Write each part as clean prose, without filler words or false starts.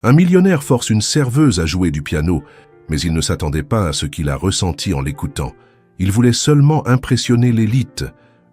Un millionnaire force une serveuse à jouer du piano, mais il ne s'attendait pas à ce qu'il a ressenti en l'écoutant. Il voulait seulement impressionner l'élite.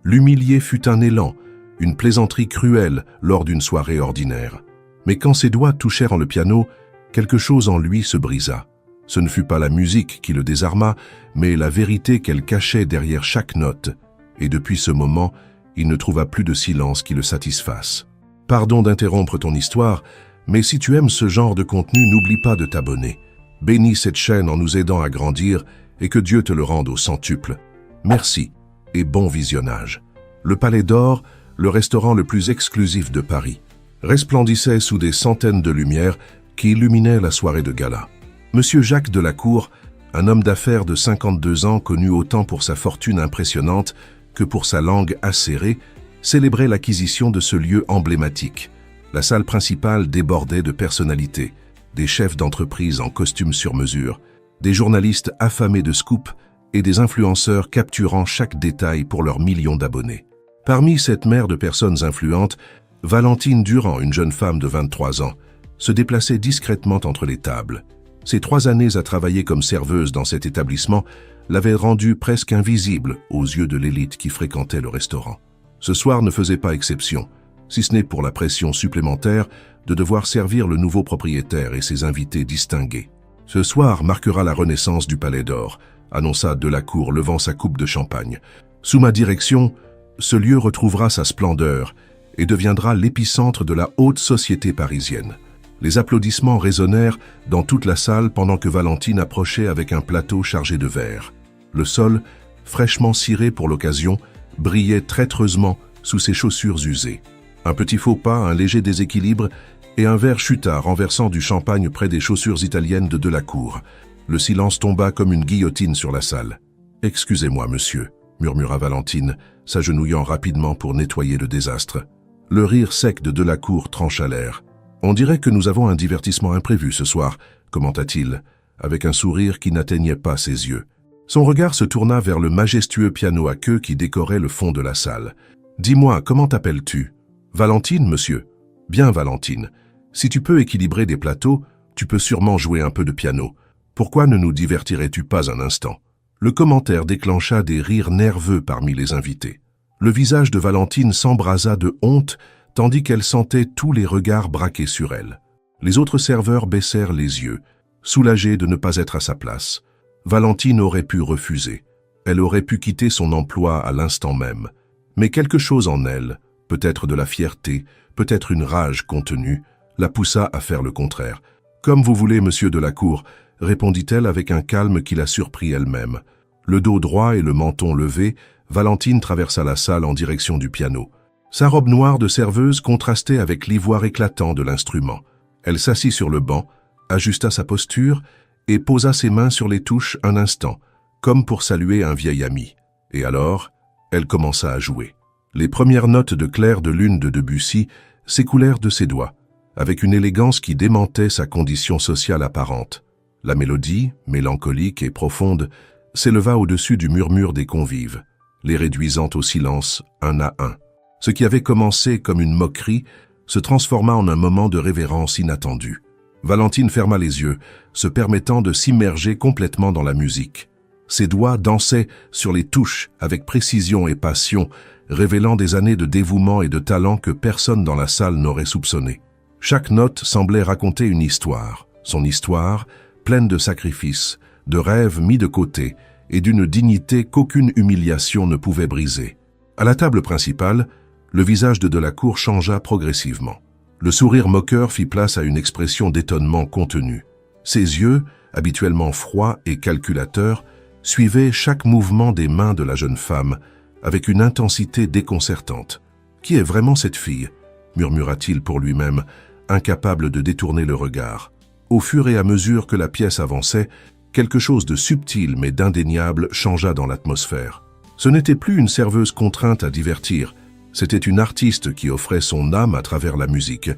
L'humilier fut un élan, une plaisanterie cruelle lors d'une soirée ordinaire. Mais quand ses doigts touchèrent le piano, quelque chose en lui se brisa. Ce ne fut pas la musique qui le désarma, mais la vérité qu'elle cachait derrière chaque note. Et depuis ce moment, il ne trouva plus de silence qui le satisfasse. Pardon d'interrompre ton histoire, mais si tu aimes ce genre de contenu, n'oublie pas de t'abonner. Bénis cette chaîne en nous aidant à grandir et que Dieu te le rende au centuple. Merci et bon visionnage. Le Palais d'Or, le restaurant le plus exclusif de Paris, resplendissait sous des centaines de lumières qui illuminaient la soirée de gala. Monsieur Jacques Delacour, un homme d'affaires de 52 ans connu autant pour sa fortune impressionnante que pour sa langue acérée, célébrait l'acquisition de ce lieu emblématique. La salle principale débordait de personnalités, des chefs d'entreprise en costume sur mesure, des journalistes affamés de scoops et des influenceurs capturant chaque détail pour leurs millions d'abonnés. Parmi cette mer de personnes influentes, Valentine Durand, une jeune femme de 23 ans, se déplaçait discrètement entre les tables. Ses 3 années à travailler comme serveuse dans cet établissement l'avaient rendue presque invisible aux yeux de l'élite qui fréquentait le restaurant. Ce soir ne faisait pas exception, si ce n'est pour la pression supplémentaire de devoir servir le nouveau propriétaire et ses invités distingués. Ce soir marquera la renaissance du Palais d'Or, annonça Delacour levant sa coupe de champagne. Sous ma direction, ce lieu retrouvera sa splendeur et deviendra l'épicentre de la haute société parisienne. Les applaudissements résonnèrent dans toute la salle pendant que Valentine approchait avec un plateau chargé de verre. Le sol, fraîchement ciré pour l'occasion, brillait traîtreusement sous ses chaussures usées. Un petit faux pas, un léger déséquilibre, et un verre chuta, renversant du champagne près des chaussures italiennes de Delacour. Le silence tomba comme une guillotine sur la salle. « Excusez-moi, monsieur », murmura Valentine, s'agenouillant rapidement pour nettoyer le désastre. Le rire sec de Delacour trancha l'air. « On dirait que nous avons un divertissement imprévu ce soir », commenta-t-il, avec un sourire qui n'atteignait pas ses yeux. Son regard se tourna vers le majestueux piano à queue qui décorait le fond de la salle. « Dis-moi, comment t'appelles-tu »« Valentine, monsieur ?»« Bien, Valentine. Si tu peux équilibrer des plateaux, tu peux sûrement jouer un peu de piano. Pourquoi ne nous divertirais-tu pas un instant ?» Le commentaire déclencha des rires nerveux parmi les invités. Le visage de Valentine s'embrasa de honte, tandis qu'elle sentait tous les regards braqués sur elle. Les autres serveurs baissèrent les yeux, soulagés de ne pas être à sa place. Valentine aurait pu refuser. Elle aurait pu quitter son emploi à l'instant même. Mais quelque chose en elle, peut-être de la fierté, peut-être une rage contenue, la poussa à faire le contraire. « Comme vous voulez, monsieur Delacour », répondit-elle avec un calme qui la surprit elle-même. Le dos droit et le menton levé, Valentine traversa la salle en direction du piano. Sa robe noire de serveuse contrastait avec l'ivoire éclatant de l'instrument. Elle s'assit sur le banc, ajusta sa posture et posa ses mains sur les touches un instant, comme pour saluer un vieil ami. Et alors, elle commença à jouer. Les premières notes de Clair de Lune de Debussy s'écoulèrent de ses doigts, avec une élégance qui démentait sa condition sociale apparente. La mélodie, mélancolique et profonde, s'éleva au-dessus du murmure des convives, les réduisant au silence un à un. Ce qui avait commencé comme une moquerie se transforma en un moment de révérence inattendue. Valentine ferma les yeux, se permettant de s'immerger complètement dans la musique. Ses doigts dansaient sur les touches avec précision et passion, révélant des années de dévouement et de talent que personne dans la salle n'aurait soupçonné. Chaque note semblait raconter une histoire, son histoire, pleine de sacrifices, de rêves mis de côté et d'une dignité qu'aucune humiliation ne pouvait briser. À la table principale, le visage de Delacour changea progressivement. Le sourire moqueur fit place à une expression d'étonnement contenu. Ses yeux, habituellement froids et calculateurs, suivaient chaque mouvement des mains de la jeune femme avec une intensité déconcertante. « Qui est vraiment cette fille ?» murmura-t-il pour lui-même, incapable de détourner le regard. Au fur et à mesure que la pièce avançait, quelque chose de subtil mais d'indéniable changea dans l'atmosphère. Ce n'était plus une serveuse contrainte à divertir, c'était une artiste qui offrait son âme à travers la musique.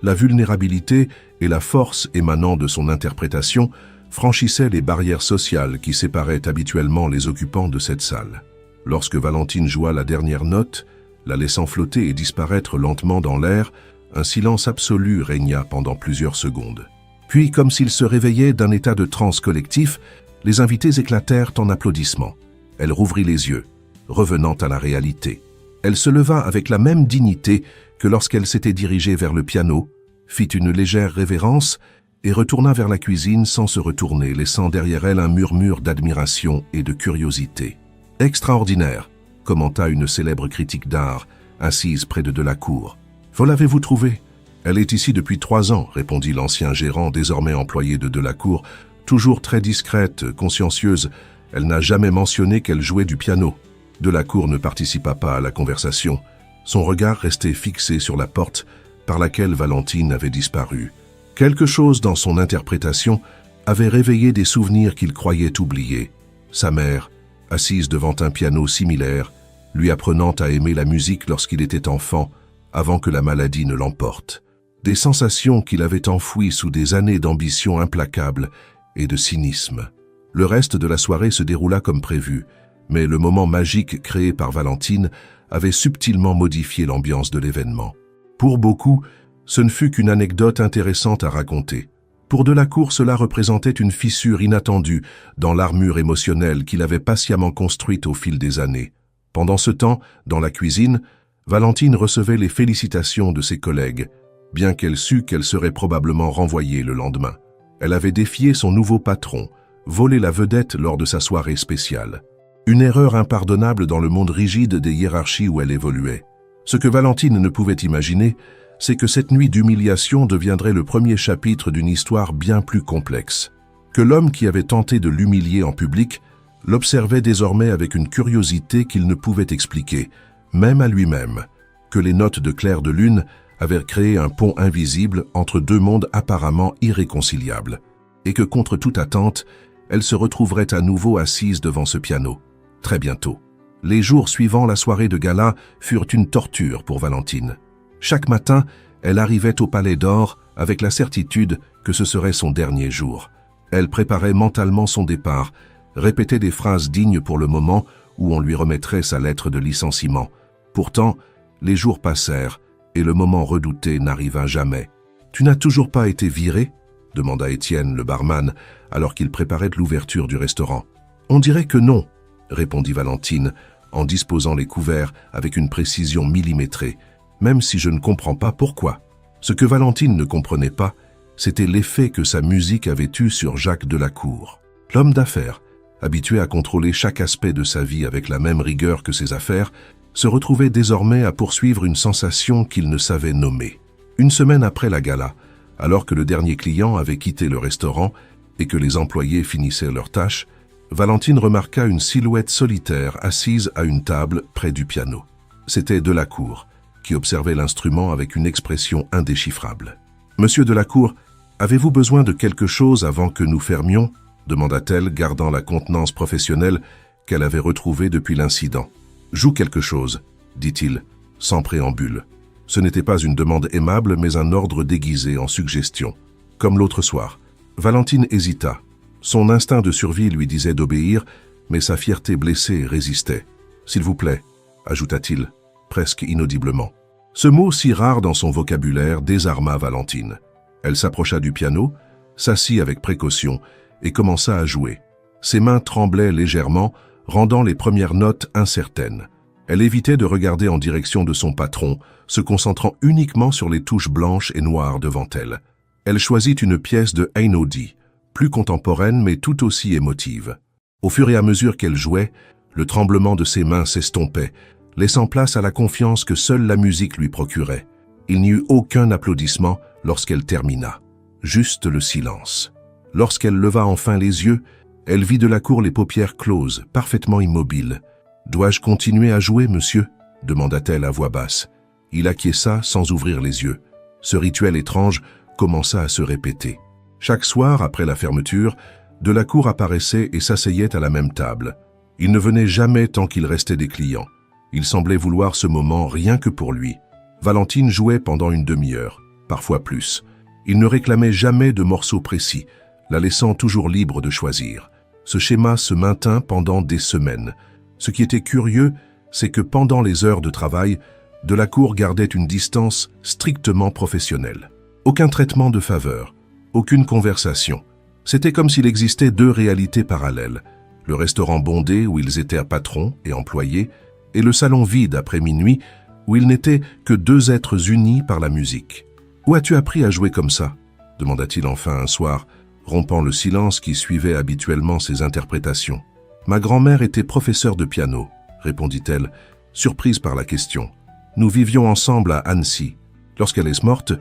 La vulnérabilité et la force émanant de son interprétation franchissaient les barrières sociales qui séparaient habituellement les occupants de cette salle. Lorsque Valentine joua la dernière note, la laissant flotter et disparaître lentement dans l'air, un silence absolu régna pendant plusieurs secondes. Puis, comme s'il se réveillait d'un état de transe collectif, les invités éclatèrent en applaudissements. Elle rouvrit les yeux, revenant à la réalité. Elle se leva avec la même dignité que lorsqu'elle s'était dirigée vers le piano, fit une légère révérence et retourna vers la cuisine sans se retourner, laissant derrière elle un murmure d'admiration et de curiosité. « Extraordinaire !» commenta une célèbre critique d'art, assise près de Delacour. « Vous l'avez-vous trouvée ? Elle est ici depuis 3 ans, répondit l'ancien gérant, désormais employé de Delacour, toujours très discrète, consciencieuse. Elle n'a jamais mentionné qu'elle jouait du piano. » Delacour ne participa pas à la conversation. Son regard restait fixé sur la porte par laquelle Valentine avait disparu. Quelque chose dans son interprétation avait réveillé des souvenirs qu'il croyait oubliés. Sa mère, assise devant un piano similaire, lui apprenant à aimer la musique lorsqu'il était enfant, avant que la maladie ne l'emporte. Des sensations qu'il avait enfouies sous des années d'ambition implacable et de cynisme. Le reste de la soirée se déroula comme prévu, mais le moment magique créé par Valentine avait subtilement modifié l'ambiance de l'événement. Pour beaucoup, ce ne fut qu'une anecdote intéressante à raconter. Pour Delacour, cela représentait une fissure inattendue dans l'armure émotionnelle qu'il avait patiemment construite au fil des années. Pendant ce temps, dans la cuisine, Valentine recevait les félicitations de ses collègues, bien qu'elle sût qu'elle serait probablement renvoyée le lendemain. Elle avait défié son nouveau patron, volé la vedette lors de sa soirée spéciale. Une erreur impardonnable dans le monde rigide des hiérarchies où elle évoluait. Ce que Valentine ne pouvait imaginer, c'est que cette nuit d'humiliation deviendrait le premier chapitre d'une histoire bien plus complexe. Que l'homme qui avait tenté de l'humilier en public l'observait désormais avec une curiosité qu'il ne pouvait expliquer, même à lui-même. Que les notes de clair de lune avaient créé un pont invisible entre 2 mondes apparemment irréconciliables. Et que contre toute attente, elle se retrouverait à nouveau assise devant ce piano. Très bientôt. Les jours suivant la soirée de gala furent une torture pour Valentine. Chaque matin, elle arrivait au Palais d'Or avec la certitude que ce serait son dernier jour. Elle préparait mentalement son départ, répétait des phrases dignes pour le moment où on lui remettrait sa lettre de licenciement. Pourtant, les jours passèrent et le moment redouté n'arriva jamais. « Tu n'as toujours pas été viré ?» demanda Étienne, le barman, alors qu'il préparait l'ouverture du restaurant. « On dirait que non », répondit Valentine, en disposant les couverts avec une précision millimétrée, même si je ne comprends pas pourquoi. Ce que Valentine ne comprenait pas, c'était l'effet que sa musique avait eu sur Jacques Delacour. L'homme d'affaires, habitué à contrôler chaque aspect de sa vie avec la même rigueur que ses affaires, se retrouvait désormais à poursuivre une sensation qu'il ne savait nommer. Une semaine après la gala, alors que le dernier client avait quitté le restaurant et que les employés finissaient leurs tâches, Valentine remarqua une silhouette solitaire assise à une table près du piano. C'était Delacour, qui observait l'instrument avec une expression indéchiffrable. « Monsieur Delacour, avez-vous besoin de quelque chose avant que nous fermions ?» demanda-t-elle, gardant la contenance professionnelle qu'elle avait retrouvée depuis l'incident. « Joue quelque chose, » dit-il, sans préambule. Ce n'était pas une demande aimable, mais un ordre déguisé en suggestion. Comme l'autre soir, Valentine hésita. Son instinct de survie lui disait d'obéir, mais sa fierté blessée résistait. « S'il vous plaît », ajouta-t-il, presque inaudiblement. Ce mot si rare dans son vocabulaire désarma Valentine. Elle s'approcha du piano, s'assit avec précaution et commença à jouer. Ses mains tremblaient légèrement, rendant les premières notes incertaines. Elle évitait de regarder en direction de son patron, se concentrant uniquement sur les touches blanches et noires devant elle. Elle choisit une pièce de Einaudi, plus contemporaine mais tout aussi émotive. Au fur et à mesure qu'elle jouait, le tremblement de ses mains s'estompait, laissant place à la confiance que seule la musique lui procurait. Il n'y eut aucun applaudissement lorsqu'elle termina, juste le silence. Lorsqu'elle leva enfin les yeux, elle vit Delacour les paupières closes, parfaitement immobile. « Dois-je continuer à jouer, monsieur ?» demanda-t-elle à voix basse. Il acquiesça sans ouvrir les yeux. Ce rituel étrange commença à se répéter. Chaque soir, après la fermeture, Delacour apparaissait et s'asseyait à la même table. Il ne venait jamais tant qu'il restait des clients. Il semblait vouloir ce moment rien que pour lui. Valentine jouait pendant une demi-heure, parfois plus. Il ne réclamait jamais de morceaux précis, la laissant toujours libre de choisir. Ce schéma se maintint pendant des semaines. Ce qui était curieux, c'est que pendant les heures de travail, Delacour gardait une distance strictement professionnelle. Aucun traitement de faveur, Aucune conversation. C'était comme s'il existait deux réalités parallèles. Le restaurant bondé où ils étaient patrons et employés, et le salon vide après minuit où ils n'étaient que deux êtres unis par la musique. « Où as-tu appris à jouer comme ça ?» demanda-t-il enfin un soir, rompant le silence qui suivait habituellement ses interprétations. « Ma grand-mère était professeure de piano, » répondit-elle, surprise par la question. « Nous vivions ensemble à Annecy. Lorsqu'elle est morte,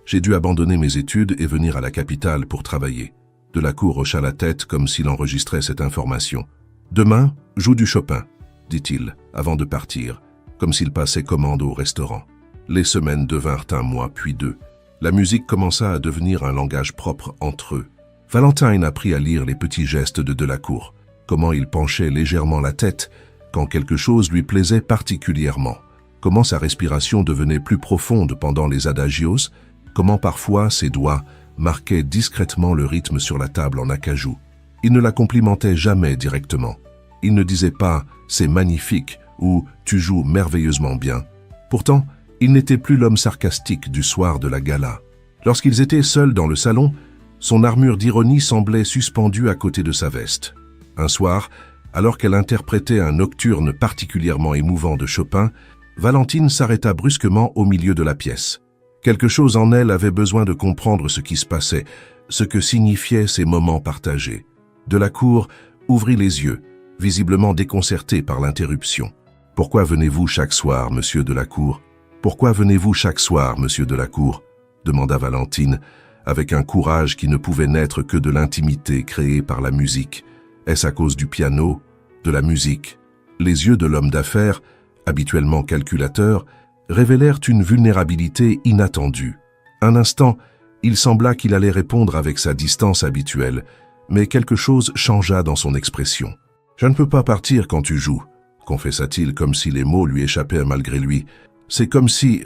j'ai dû abandonner mes études et venir à la capitale pour travailler. » Delacour hocha la tête comme s'il enregistrait cette information. « Demain, joue du Chopin, » dit-il, avant de partir, comme s'il passait commande au restaurant. Les semaines devinrent un mois, puis deux. La musique commença à devenir un langage propre entre eux. Valentine apprit à lire les petits gestes de Delacour, comment il penchait légèrement la tête quand quelque chose lui plaisait particulièrement, comment sa respiration devenait plus profonde pendant les adagios, comment parfois ses doigts marquaient discrètement le rythme sur la table en acajou. Il ne la complimentait jamais directement. Il ne disait pas « c'est magnifique » ou « tu joues merveilleusement bien ». Pourtant, il n'était plus l'homme sarcastique du soir de la gala. Lorsqu'ils étaient seuls dans le salon, son armure d'ironie semblait suspendue à côté de sa veste. Un soir, alors qu'elle interprétait un nocturne particulièrement émouvant de Chopin, Valentine s'arrêta brusquement au milieu de la pièce. Quelque chose en elle avait besoin de comprendre ce qui se passait, ce que signifiaient ces moments partagés. Delacour ouvrit les yeux, visiblement déconcerté par l'interruption. « Pourquoi venez-vous chaque soir, monsieur Delacour ? Pourquoi venez-vous chaque soir, monsieur Delacour ?» demanda Valentine, avec un courage qui ne pouvait naître que de l'intimité créée par la musique. Est-ce à cause du piano, de la musique? Les yeux de l'homme d'affaires, habituellement calculateur, révélèrent une vulnérabilité inattendue. Un instant, il sembla qu'il allait répondre avec sa distance habituelle, mais quelque chose changea dans son expression. « Je ne peux pas partir quand tu joues, » confessa-t-il comme si les mots lui échappaient malgré lui. « C'est comme si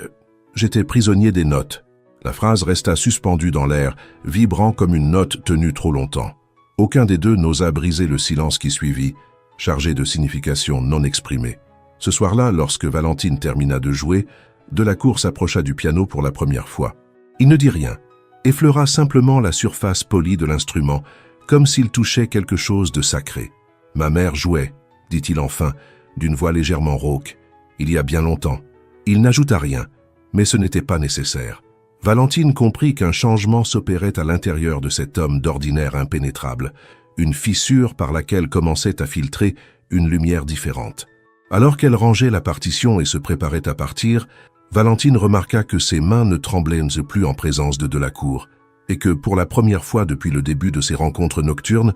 j'étais prisonnier des notes. » La phrase resta suspendue dans l'air, vibrant comme une note tenue trop longtemps. Aucun des deux n'osa briser le silence qui suivit, chargé de significations non exprimées. Ce soir-là, lorsque Valentine termina de jouer, Delacour s'approcha du piano pour la première fois. Il ne dit rien, effleura simplement la surface polie de l'instrument, comme s'il touchait quelque chose de sacré. « Ma mère jouait, » dit-il enfin, d'une voix légèrement rauque. « Il y a bien longtemps. » Il n'ajouta rien, mais ce n'était pas nécessaire. Valentine comprit qu'un changement s'opérait à l'intérieur de cet homme d'ordinaire impénétrable, une fissure par laquelle commençait à filtrer une lumière différente. Alors qu'elle rangeait la partition et se préparait à partir, Valentine remarqua que ses mains ne tremblaient plus en présence de Delacour, et que pour la première fois depuis le début de ses rencontres nocturnes,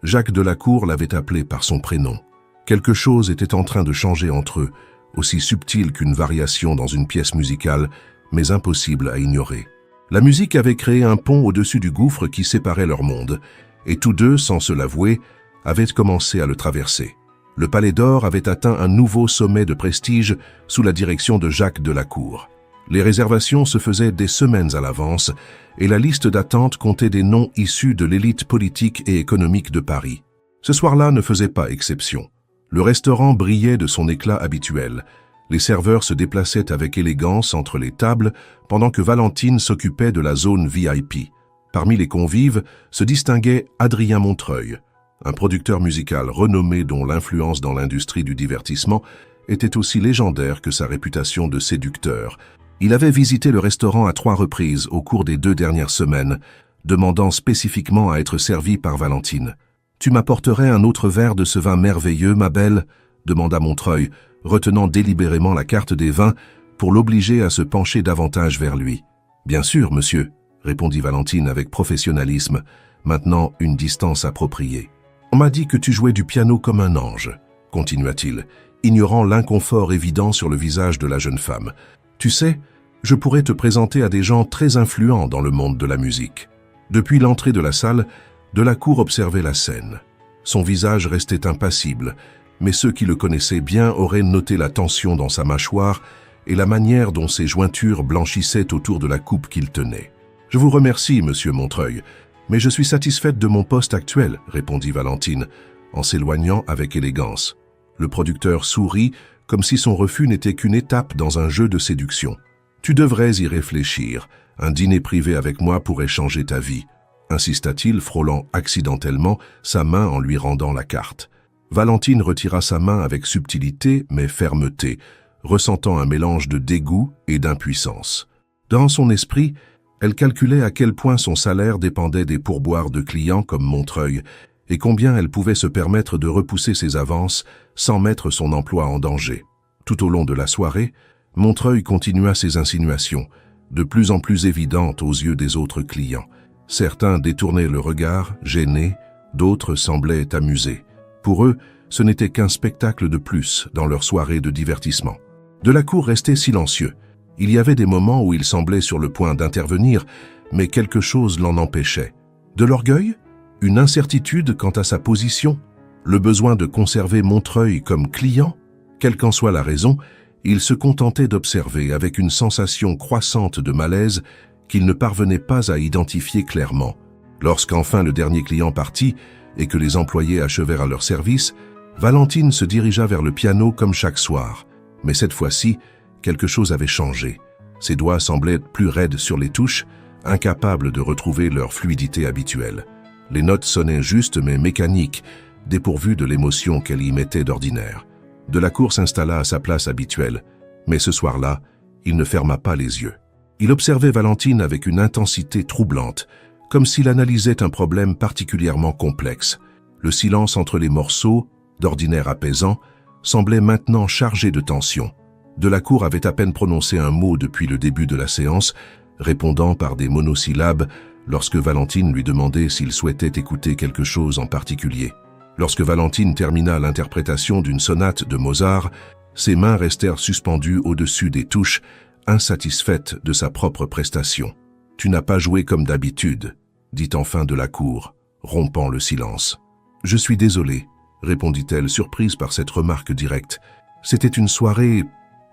Jacques Delacour l'avait appelé par son prénom. Quelque chose était en train de changer entre eux, aussi subtil qu'une variation dans une pièce musicale, mais impossible à ignorer. La musique avait créé un pont au-dessus du gouffre qui séparait leur monde, et tous deux, sans se l'avouer, avaient commencé à le traverser. Le Palais d'Or avait atteint un nouveau sommet de prestige sous la direction de Jacques Delacour. Les réservations se faisaient des semaines à l'avance, et la liste d'attente comptait des noms issus de l'élite politique et économique de Paris. Ce soir-là ne faisait pas exception. Le restaurant brillait de son éclat habituel. Les serveurs se déplaçaient avec élégance entre les tables pendant que Valentine s'occupait de la zone VIP. Parmi les convives se distinguait Adrien Montreuil, un producteur musical renommé dont l'influence dans l'industrie du divertissement était aussi légendaire que sa réputation de séducteur. Il avait visité le restaurant à 3 reprises au cours des 2 dernières semaines, demandant spécifiquement à être servi par Valentine. « Tu m'apporterais un autre verre de ce vin merveilleux, ma belle ?» demanda Montreuil, retenant délibérément la carte des vins pour l'obliger à se pencher davantage vers lui. « Bien sûr, monsieur », répondit Valentine avec professionnalisme, maintenant une distance appropriée. « On m'a dit que tu jouais du piano comme un ange », continua-t-il, ignorant l'inconfort évident sur le visage de la jeune femme. « Tu sais, je pourrais te présenter à des gens très influents dans le monde de la musique. » Depuis l'entrée de la salle, Delacour observait la scène. Son visage restait impassible, mais ceux qui le connaissaient bien auraient noté la tension dans sa mâchoire et la manière dont ses jointures blanchissaient autour de la coupe qu'il tenait. « Je vous remercie, monsieur Montreuil, mais je suis satisfaite de mon poste actuel, » répondit Valentine, en s'éloignant avec élégance. Le producteur sourit, comme si son refus n'était qu'une étape dans un jeu de séduction. « Tu devrais y réfléchir. Un dîner privé avec moi pourrait changer ta vie. » insista-t-il, frôlant accidentellement sa main en lui rendant la carte. Valentine retira sa main avec subtilité mais fermeté, ressentant un mélange de dégoût et d'impuissance. Dans son esprit, elle calculait à quel point son salaire dépendait des pourboires de clients comme Montreuil et combien elle pouvait se permettre de repousser ses avances sans mettre son emploi en danger. Tout au long de la soirée, Montreuil continua ses insinuations, de plus en plus évidentes aux yeux des autres clients. Certains détournaient le regard, gênés, d'autres semblaient amusés. Pour eux, ce n'était qu'un spectacle de plus dans leur soirée de divertissement. Delacour restait silencieux. Il y avait des moments où il semblait sur le point d'intervenir, mais quelque chose l'en empêchait. De l'orgueil? Une incertitude quant à sa position? Le besoin de conserver Montreuil comme client? Quelle qu'en soit la raison, il se contentait d'observer avec une sensation croissante de malaise qu'il ne parvenait pas à identifier clairement. Lorsqu'enfin le dernier client partit et que les employés achevèrent leur service, Valentine se dirigea vers le piano comme chaque soir. Mais cette fois-ci, quelque chose avait changé. Ses doigts semblaient plus raides sur les touches, incapables de retrouver leur fluidité habituelle. Les notes sonnaient justes mais mécaniques, dépourvues de l'émotion qu'elle y mettait d'ordinaire. Delacour s'installa à sa place habituelle, mais ce soir-là, il ne ferma pas les yeux. Il observait Valentine avec une intensité troublante, comme s'il analysait un problème particulièrement complexe. Le silence entre les morceaux, d'ordinaire apaisant, semblait maintenant chargé de tension. Delacour avait à peine prononcé un mot depuis le début de la séance, répondant par des monosyllabes lorsque Valentine lui demandait s'il souhaitait écouter quelque chose en particulier. Lorsque Valentine termina l'interprétation d'une sonate de Mozart, ses mains restèrent suspendues au-dessus des touches, insatisfaite de sa propre prestation. « Tu n'as pas joué comme d'habitude », dit enfin Delacour, rompant le silence. « Je suis désolée », répondit-elle, surprise par cette remarque directe. C'était une soirée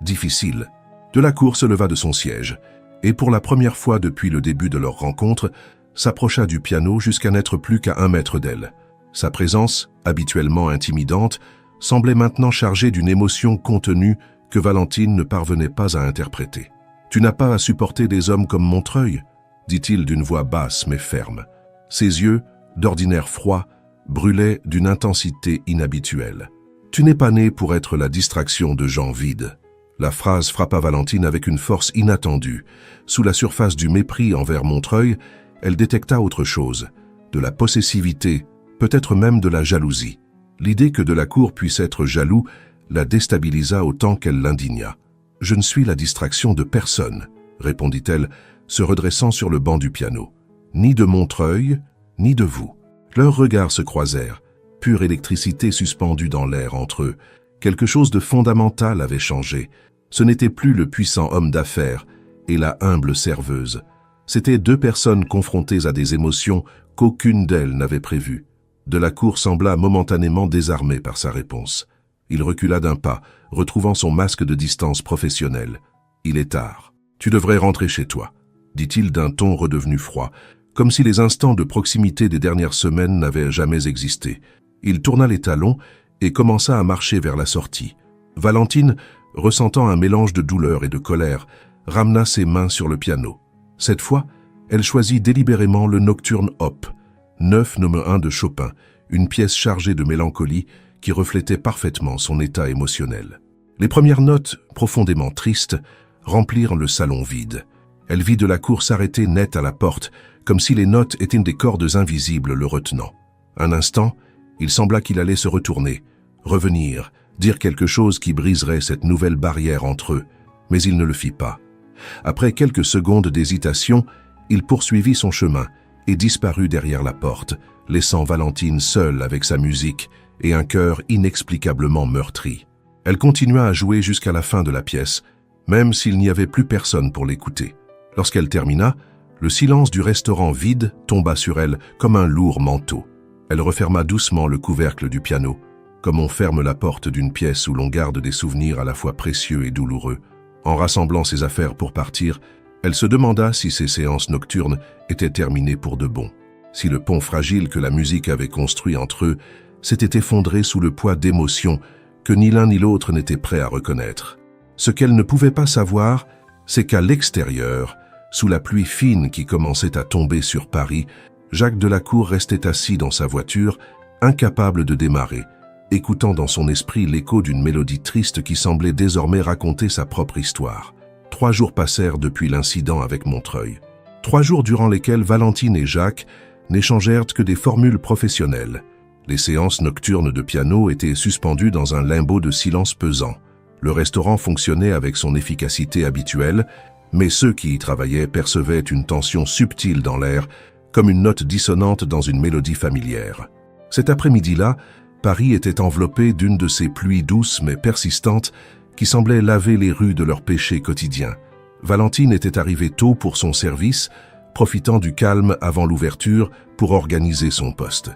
difficile. Delacour se leva de son siège et, pour la première fois depuis le début de leur rencontre, s'approcha du piano jusqu'à n'être plus qu'à 1 mètre d'elle. Sa présence, habituellement intimidante, semblait maintenant chargée d'une émotion contenue que Valentine ne parvenait pas à interpréter. « Tu n'as pas à supporter des hommes comme Montreuil ?» dit-il d'une voix basse mais ferme. Ses yeux, d'ordinaire froids, brûlaient d'une intensité inhabituelle. « Tu n'es pas né pour être la distraction de gens vides. » La phrase frappa Valentine avec une force inattendue. Sous la surface du mépris envers Montreuil, elle détecta autre chose, de la possessivité, peut-être même de la jalousie. L'idée que Delacour puisse être jaloux la déstabilisa autant qu'elle l'indigna. « Je ne suis la distraction de personne », répondit-elle, se redressant sur le banc du piano. « Ni de Montreuil, ni de vous. » Leurs regards se croisèrent, pure électricité suspendue dans l'air entre eux. Quelque chose de fondamental avait changé. Ce n'était plus le puissant homme d'affaires et la humble serveuse. C'étaient 2 personnes confrontées à des émotions qu'aucune d'elles n'avait prévues. Delacour sembla momentanément désarmé par sa réponse. Il recula d'un pas, retrouvant son masque de distance professionnelle. « Il est tard. Tu devrais rentrer chez toi », dit-il d'un ton redevenu froid, comme si les instants de proximité des dernières semaines n'avaient jamais existé. Il tourna les talons et commença à marcher vers la sortie. Valentine, ressentant un mélange de douleur et de colère, ramena ses mains sur le piano. Cette fois, elle choisit délibérément le Nocturne Op, 9 no. 1 de Chopin, une pièce chargée de mélancolie qui reflétait parfaitement son état émotionnel. Les premières notes, profondément tristes, remplirent le salon vide. Elle vit Delacour s'arrêter net à la porte, comme si les notes étaient des cordes invisibles le retenant. Un instant, il sembla qu'il allait se retourner, revenir, dire quelque chose qui briserait cette nouvelle barrière entre eux, mais il ne le fit pas. Après quelques secondes d'hésitation, il poursuivit son chemin et disparut derrière la porte, laissant Valentine seule avec sa musique et un cœur inexplicablement meurtri. Elle continua à jouer jusqu'à la fin de la pièce, même s'il n'y avait plus personne pour l'écouter. Lorsqu'elle termina, le silence du restaurant vide tomba sur elle comme un lourd manteau. Elle referma doucement le couvercle du piano, comme on ferme la porte d'une pièce où l'on garde des souvenirs à la fois précieux et douloureux. En rassemblant ses affaires pour partir, elle se demanda si ses séances nocturnes étaient terminées pour de bon. Si le pont fragile que la musique avait construit entre eux s'était effondré sous le poids d'émotions que ni l'un ni l'autre n'était prêt à reconnaître. Ce qu'elle ne pouvait pas savoir, c'est qu'à l'extérieur, sous la pluie fine qui commençait à tomber sur Paris, Jacques Delacour restait assis dans sa voiture, incapable de démarrer, écoutant dans son esprit l'écho d'une mélodie triste qui semblait désormais raconter sa propre histoire. 3 jours passèrent depuis l'incident avec Montreuil. 3 jours durant lesquels Valentine et Jacques n'échangèrent que des formules professionnelles. Les séances nocturnes de piano étaient suspendues dans un limbo de silence pesant. Le restaurant fonctionnait avec son efficacité habituelle, mais ceux qui y travaillaient percevaient une tension subtile dans l'air, comme une note dissonante dans une mélodie familière. Cet après-midi-là, Paris était enveloppé d'une de ces pluies douces mais persistantes qui semblaient laver les rues de leurs péchés quotidiens. Valentine était arrivée tôt pour son service, profitant du calme avant l'ouverture pour organiser son poste.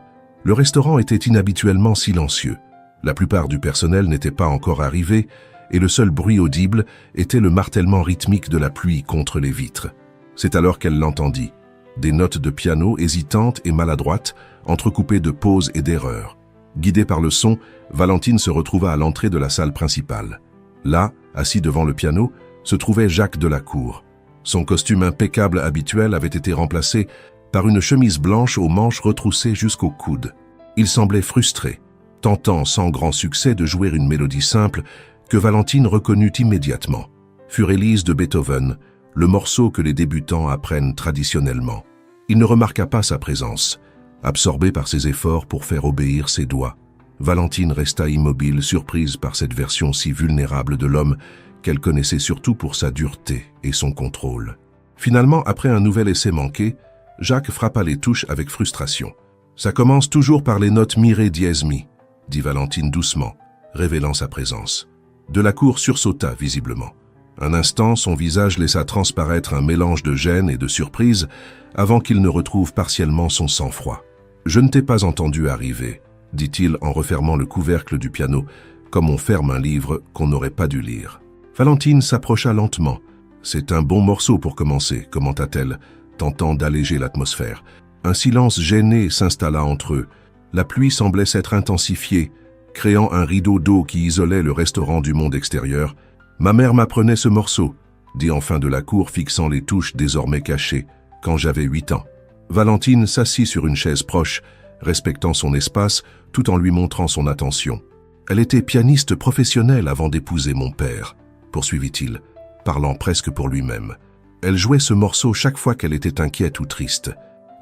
Le restaurant était inhabituellement silencieux. La plupart du personnel n'était pas encore arrivé et le seul bruit audible était le martèlement rythmique de la pluie contre les vitres. C'est alors qu'elle l'entendit. Des notes de piano hésitantes et maladroites, entrecoupées de pauses et d'erreurs. Guidée par le son, Valentine se retrouva à l'entrée de la salle principale. Là, assis devant le piano, se trouvait Jacques Delacour. Son costume impeccable habituel avait été remplacé par une chemise blanche aux manches retroussées jusqu'au coude. Il semblait frustré, tentant sans grand succès de jouer une mélodie simple que Valentine reconnut immédiatement. Furélise de Beethoven, le morceau que les débutants apprennent traditionnellement. Il ne remarqua pas sa présence. Absorbée par ses efforts pour faire obéir ses doigts, Valentine resta immobile, surprise par cette version si vulnérable de l'homme qu'elle connaissait surtout pour sa dureté et son contrôle. Finalement, après un nouvel essai manqué, Jacques frappa les touches avec frustration. « Ça commence toujours par les notes mi ré dièse mi », dit Valentine doucement, révélant sa présence. Delacour sursauta visiblement. Un instant, son visage laissa transparaître un mélange de gêne et de surprise avant qu'il ne retrouve partiellement son sang-froid. « Je ne t'ai pas entendu arriver », dit-il en refermant le couvercle du piano, comme on ferme un livre qu'on n'aurait pas dû lire. Valentine s'approcha lentement. « C'est un bon morceau pour commencer », commenta-t-elle, tentant d'alléger l'atmosphère. Un silence gêné s'installa entre eux. La pluie semblait s'être intensifiée, créant un rideau d'eau qui isolait le restaurant du monde extérieur. « Ma mère m'apprenait ce morceau », dit enfin Delacour, fixant les touches désormais cachées, quand j'avais 8 ans. Valentine s'assit sur une chaise proche, respectant son espace tout en lui montrant son attention. « Elle était pianiste professionnelle avant d'épouser mon père », poursuivit-il, parlant presque pour lui-même. Elle jouait ce morceau chaque fois qu'elle était inquiète ou triste.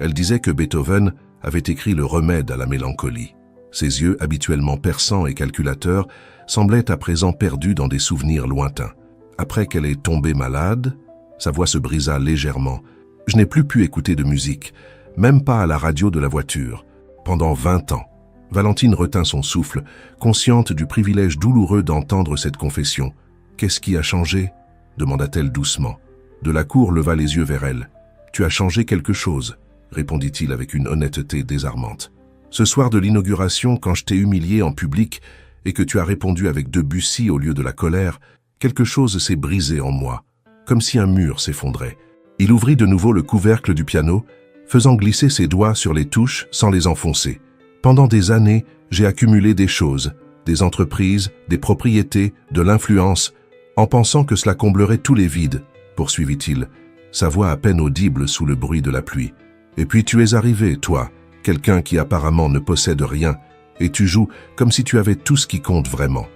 Elle disait que Beethoven avait écrit le remède à la mélancolie. Ses yeux, habituellement perçants et calculateurs, semblaient à présent perdus dans des souvenirs lointains. Après qu'elle est tombée malade, sa voix se brisa légèrement. « Je n'ai plus pu écouter de musique, même pas à la radio de la voiture, pendant 20 ans. » Valentine retint son souffle, consciente du privilège douloureux d'entendre cette confession. « Qu'est-ce qui a changé ?» demanda-t-elle doucement. Delacour leva les yeux vers elle. « Tu as changé quelque chose ?» répondit-il avec une honnêteté désarmante. « Ce soir de l'inauguration, quand je t'ai humilié en public et que tu as répondu avec Debussy au lieu de la colère, quelque chose s'est brisé en moi, comme si un mur s'effondrait. » Il ouvrit de nouveau le couvercle du piano, faisant glisser ses doigts sur les touches sans les enfoncer. « Pendant des années, j'ai accumulé des choses, des entreprises, des propriétés, de l'influence, en pensant que cela comblerait tous les vides, poursuivit-il, sa voix à peine audible sous le bruit de la pluie. Et puis tu es arrivé, toi, quelqu'un qui apparemment ne possède rien, et tu joues comme si tu avais tout ce qui compte vraiment. »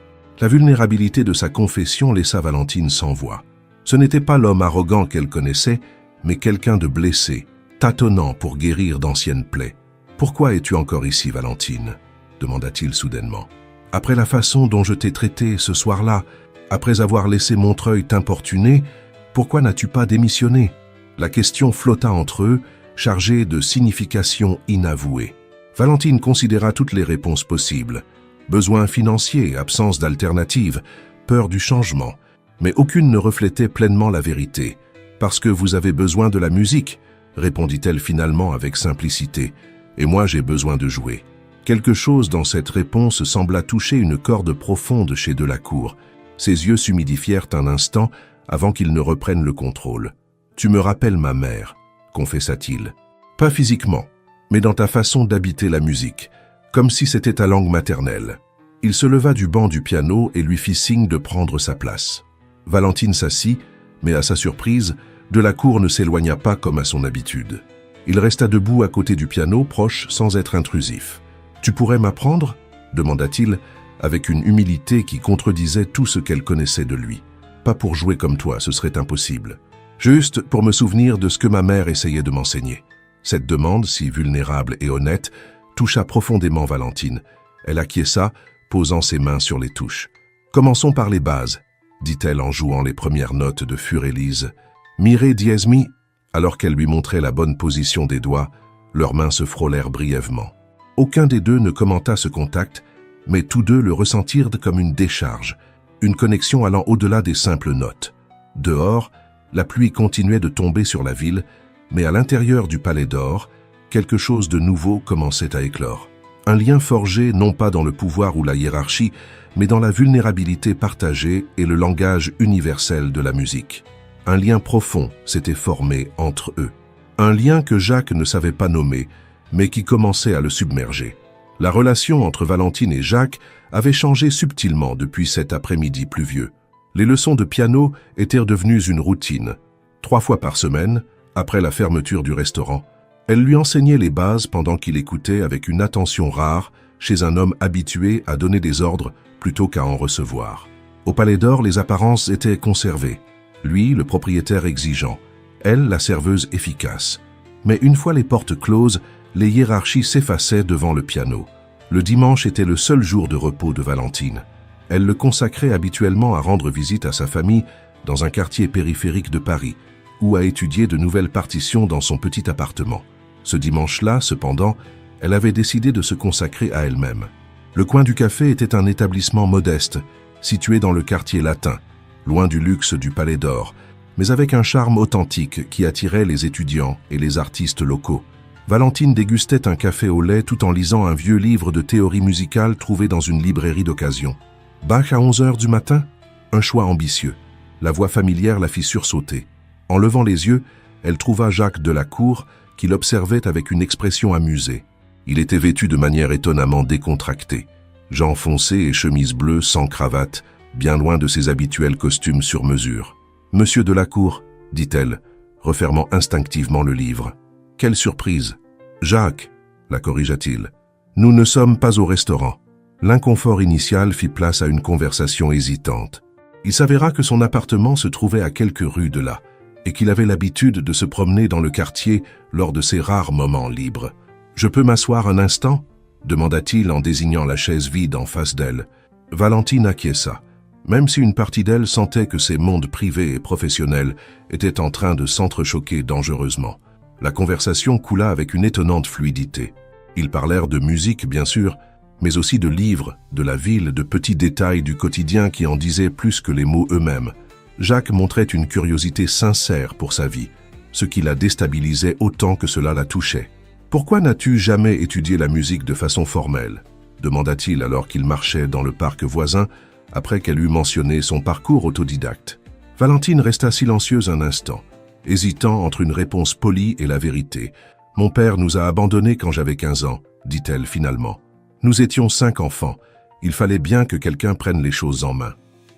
La vulnérabilité de sa confession laissa Valentine sans voix. Ce n'était pas l'homme arrogant qu'elle connaissait, mais quelqu'un de blessé, tâtonnant pour guérir d'anciennes plaies. « Pourquoi es-tu encore ici, Valentine ?» demanda-t-il soudainement. « Après la façon dont je t'ai traité ce soir-là, après avoir laissé Montreuil t'importuner, pourquoi n'as-tu pas démissionné ?» La question flotta entre eux, chargée de significations inavouées. Valentine considéra toutes les réponses possibles. Besoins financiers, absence d'alternative, peur du changement. Mais aucune ne reflétait pleinement la vérité. « Parce que vous avez besoin de la musique », répondit-elle finalement avec simplicité. « Et moi j'ai besoin de jouer. » Quelque chose dans cette réponse sembla toucher une corde profonde chez Delacour. Ses yeux s'humidifièrent un instant avant qu'il ne reprenne le contrôle. « Tu me rappelles ma mère », confessa-t-il. « Pas physiquement, mais dans ta façon d'habiter la musique, comme si c'était ta langue maternelle. » Il se leva du banc du piano et lui fit signe de prendre sa place. Valentine s'assit, mais à sa surprise, Delacour ne s'éloigna pas comme à son habitude. Il resta debout à côté du piano, proche sans être intrusif. « Tu pourrais m'apprendre » demanda-t-il, avec une humilité qui contredisait tout ce qu'elle connaissait de lui. « Pas pour jouer comme toi, ce serait impossible. Juste pour me souvenir de ce que ma mère essayait de m'enseigner. » Cette demande, si vulnérable et honnête, toucha profondément Valentine. Elle acquiesça, posant ses mains sur les touches. « Commençons par les bases, » dit-elle en jouant les premières notes de Furélise. « Mi, ré, dièse, mi » Alors qu'elle lui montrait la bonne position des doigts, leurs mains se frôlèrent brièvement. Aucun des deux ne commenta ce contact, mais tous deux le ressentirent comme une décharge, une connexion allant au-delà des simples notes. Dehors, la pluie continuait de tomber sur la ville, mais à l'intérieur du Palais d'Or, quelque chose de nouveau commençait à éclore. Un lien forgé non pas dans le pouvoir ou la hiérarchie, mais dans la vulnérabilité partagée et le langage universel de la musique. Un lien profond s'était formé entre eux. Un lien que Jacques ne savait pas nommer, mais qui commençait à le submerger. La relation entre Valentine et Jacques avait changé subtilement depuis cet après-midi pluvieux. Les leçons de piano étaient devenues une routine. 3 fois par semaine, après la fermeture du restaurant, elle lui enseignait les bases pendant qu'il écoutait avec une attention rare chez un homme habitué à donner des ordres plutôt qu'à en recevoir. Au Palais d'Or, les apparences étaient conservées. Lui, le propriétaire exigeant, elle, la serveuse efficace. Mais une fois les portes closes, les hiérarchies s'effaçaient devant le piano. Le dimanche était le seul jour de repos de Valentine. Elle le consacrait habituellement à rendre visite à sa famille dans un quartier périphérique de Paris, ou à étudier de nouvelles partitions dans son petit appartement. Ce dimanche-là, cependant, elle avait décidé de se consacrer à elle-même. Le coin du café était un établissement modeste, situé dans le quartier latin, loin du luxe du Palais d'Or, mais avec un charme authentique qui attirait les étudiants et les artistes locaux. Valentine dégustait un café au lait tout en lisant un vieux livre de théorie musicale trouvé dans une librairie d'occasion. Bach à 11 heures du matin? Un choix ambitieux. La voix familière la fit sursauter. En levant les yeux, elle trouva Jacques Delacour, qui l'observait avec une expression amusée. Il était vêtu de manière étonnamment décontractée. Jean foncé et chemise bleue sans cravate, bien loin de ses habituels costumes sur mesure. « Monsieur Delacour » dit-elle, refermant instinctivement le livre. « Quelle surprise !»« Jacques » la corrigea-t-il. « Nous ne sommes pas au restaurant. » L'inconfort initial fit place à une conversation hésitante. Il s'avéra que son appartement se trouvait à quelques rues de là, et qu'il avait l'habitude de se promener dans le quartier lors de ses rares moments libres. « Je peux m'asseoir un instant » demanda-t-il en désignant la chaise vide en face d'elle. Valentine acquiesça, même si une partie d'elle sentait que ses mondes privés et professionnels étaient en train de s'entrechoquer dangereusement. La conversation coula avec une étonnante fluidité. Ils parlèrent de musique, bien sûr, mais aussi de livres, de la ville, de petits détails du quotidien qui en disaient plus que les mots eux-mêmes. Jacques montrait une curiosité sincère pour sa vie, ce qui la déstabilisait autant que cela la touchait. « Pourquoi n'as-tu jamais étudié la musique de façon formelle » demanda-t-il alors qu'il marchait dans le parc voisin, après qu'elle eut mentionné son parcours autodidacte. Valentine resta silencieuse un instant, hésitant entre une réponse polie et la vérité. « Mon père nous a abandonnés quand j'avais 15 ans, dit-elle finalement. Nous étions 5 enfants. Il fallait bien que quelqu'un prenne les choses en main. »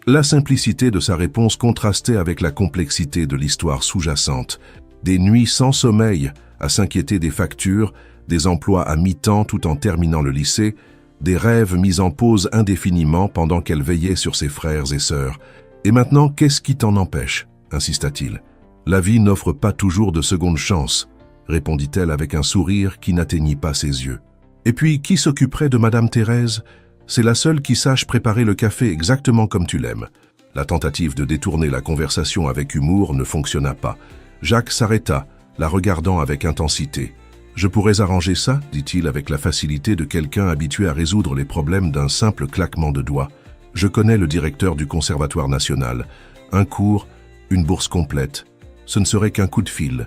La simplicité de sa réponse contrastait avec la complexité de l'histoire sous-jacente. Des nuits sans sommeil à s'inquiéter des factures, des emplois à mi-temps tout en terminant le lycée, des rêves mis en pause indéfiniment pendant qu'elle veillait sur ses frères et sœurs. « Et maintenant, qu'est-ce qui t'en empêche ?» insista-t-il. « La vie n'offre pas toujours de seconde chance, » répondit-elle avec un sourire qui n'atteignit pas ses yeux. « Et puis, qui s'occuperait de Madame Thérèse ? C'est la seule qui sache préparer le café exactement comme tu l'aimes. » La tentative de détourner la conversation avec humour ne fonctionna pas. Jacques s'arrêta, la regardant avec intensité. « Je pourrais arranger ça, dit-il avec la facilité de quelqu'un habitué à résoudre les problèmes d'un simple claquement de doigts. Je connais le directeur du Conservatoire national. Un cours, une bourse complète. Ce ne serait qu'un coup de fil. »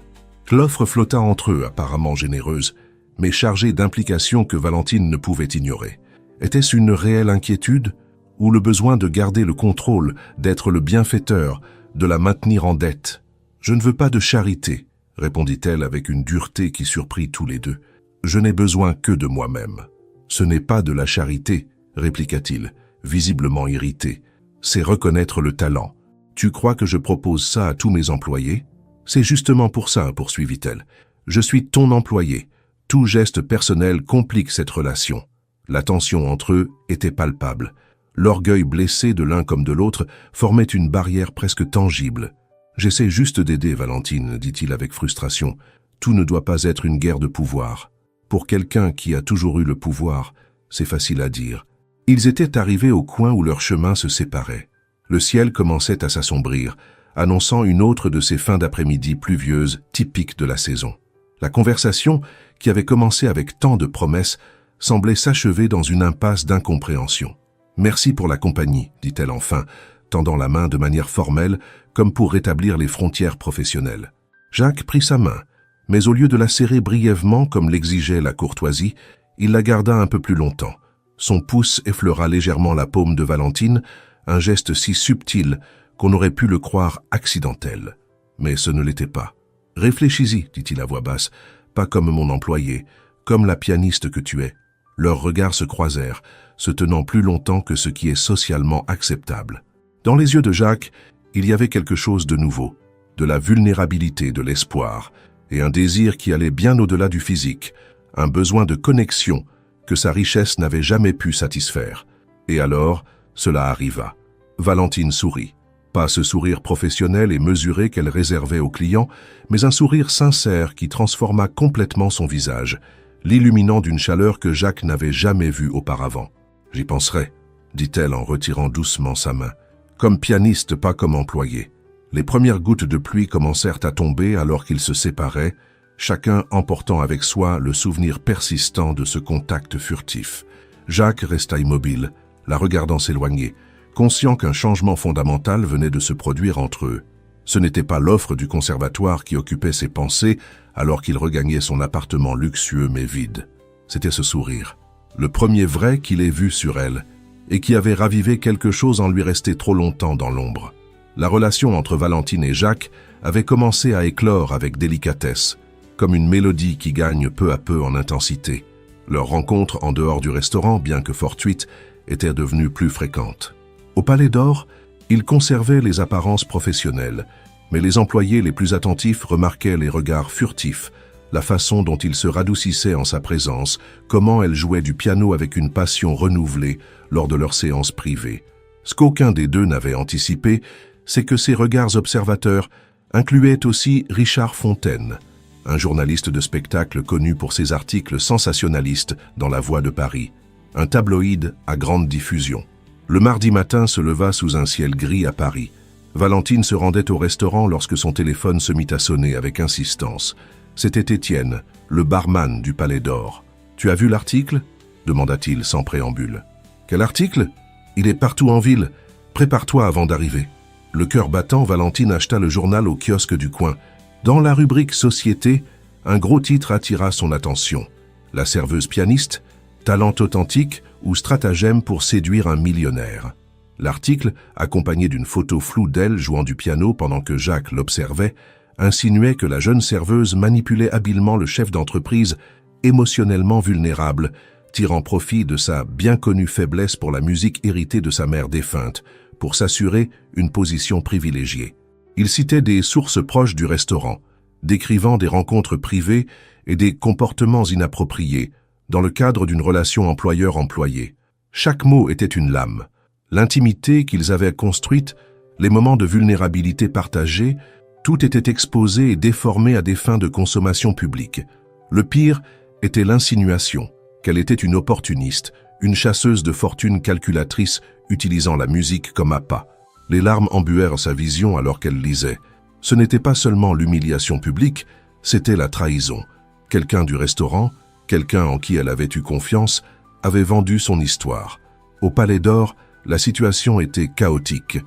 L'offre flotta entre eux, apparemment généreuse, mais chargée d'implications que Valentine ne pouvait ignorer. Était-ce une réelle inquiétude ou le besoin de garder le contrôle, d'être le bienfaiteur, de la maintenir en dette? « Je ne veux pas de charité, » répondit-elle avec une dureté qui surprit tous les deux. « Je n'ai besoin que de moi-même. »« Ce n'est pas de la charité, » répliqua-t-il, visiblement irrité. « C'est reconnaître le talent. Tu crois que je propose ça à tous mes employés ? C'est justement pour ça, poursuivit-elle. Je suis ton employé. Tout geste personnel complique cette relation. La tension entre eux était palpable. L'orgueil blessé de l'un comme de l'autre formait une barrière presque tangible. « J'essaie juste d'aider, Valentine, dit-il avec frustration. Tout ne doit pas être une guerre de pouvoir. Pour quelqu'un qui a toujours eu le pouvoir, c'est facile à dire. » Ils étaient arrivés au coin où leurs chemins se séparaient. Le ciel commençait à s'assombrir, annonçant une autre de ces fins d'après-midi pluvieuses typiques de la saison. La conversation, qui avait commencé avec tant de promesses, semblait s'achever dans une impasse d'incompréhension. « Merci pour la compagnie, dit-elle enfin, tendant la main de manière formelle, comme pour rétablir les frontières professionnelles. Jacques prit sa main, mais au lieu de la serrer brièvement comme l'exigeait la courtoisie, il la garda un peu plus longtemps. Son pouce effleura légèrement la paume de Valentine, un geste si subtil qu'on aurait pu le croire accidentel. Mais ce ne l'était pas. « Réfléchis-y, dit-il à voix basse, pas comme mon employé, comme la pianiste que tu es. » Leurs regards se croisèrent, se tenant plus longtemps que ce qui est socialement acceptable. Dans les yeux de Jacques, il y avait quelque chose de nouveau, de la vulnérabilité, de l'espoir, et un désir qui allait bien au-delà du physique, un besoin de connexion que sa richesse n'avait jamais pu satisfaire. Et alors, cela arriva. Valentine sourit. Pas ce sourire professionnel et mesuré qu'elle réservait aux clients, mais un sourire sincère qui transforma complètement son visage, l'illuminant d'une chaleur que Jacques n'avait jamais vue auparavant. « J'y penserai », dit-elle en retirant doucement sa main. Comme pianiste, pas comme employé. Les premières gouttes de pluie commencèrent à tomber alors qu'ils se séparaient, chacun emportant avec soi le souvenir persistant de ce contact furtif. Jacques resta immobile, la regardant s'éloigner, conscient qu'un changement fondamental venait de se produire entre eux. Ce n'était pas l'offre du conservatoire qui occupait ses pensées alors qu'il regagnait son appartement luxueux mais vide. C'était ce sourire, le premier vrai qu'il ait vu sur elle, et qui avait ravivé quelque chose en lui resté trop longtemps dans l'ombre. La relation entre Valentine et Jacques avait commencé à éclore avec délicatesse, comme une mélodie qui gagne peu à peu en intensité. Leur rencontre en dehors du restaurant, bien que fortuite, était devenue plus fréquente. Au Palais d'Or, ils conservaient les apparences professionnelles, mais les employés les plus attentifs remarquaient les regards furtifs, la façon dont il se radoucissait en sa présence, comment elle jouait du piano avec une passion renouvelée lors de leurs séances privées. Ce qu'aucun des deux n'avait anticipé, c'est que ces regards observateurs incluaient aussi Richard Fontaine, un journaliste de spectacle connu pour ses articles sensationnalistes dans La Voix de Paris, un tabloïd à grande diffusion. Le mardi matin se leva sous un ciel gris à Paris. Valentine se rendait au restaurant lorsque son téléphone se mit à sonner avec insistance. C'était Étienne, le barman du Palais d'Or. « Tu as vu l'article » demanda-t-il sans préambule. « Quel article ? Il est partout en ville. Prépare-toi avant d'arriver. » Le cœur battant, Valentine acheta le journal au kiosque du coin. Dans la rubrique « Société », un gros titre attira son attention. « La serveuse pianiste, talent authentique ou stratagème pour séduire un millionnaire ». L'article, accompagné d'une photo floue d'elle jouant du piano pendant que Jacques l'observait, insinuait que la jeune serveuse manipulait habilement le chef d'entreprise émotionnellement vulnérable, tirant profit de sa bien connue faiblesse pour la musique héritée de sa mère défunte, pour s'assurer une position privilégiée. Il citait des sources proches du restaurant, décrivant des rencontres privées et des comportements inappropriés dans le cadre d'une relation employeur-employé. Chaque mot était une lame. L'intimité qu'ils avaient construite, les moments de vulnérabilité partagés, tout était exposé et déformé à des fins de consommation publique. Le pire était l'insinuation qu'elle était une opportuniste, une chasseuse de fortune calculatrice utilisant la musique comme appât. Les larmes embuèrent sa vision alors qu'elle lisait. Ce n'était pas seulement l'humiliation publique, c'était la trahison. Quelqu'un du restaurant, quelqu'un en qui elle avait eu confiance, avait vendu son histoire. Au Palais d'Or, la situation était chaotique.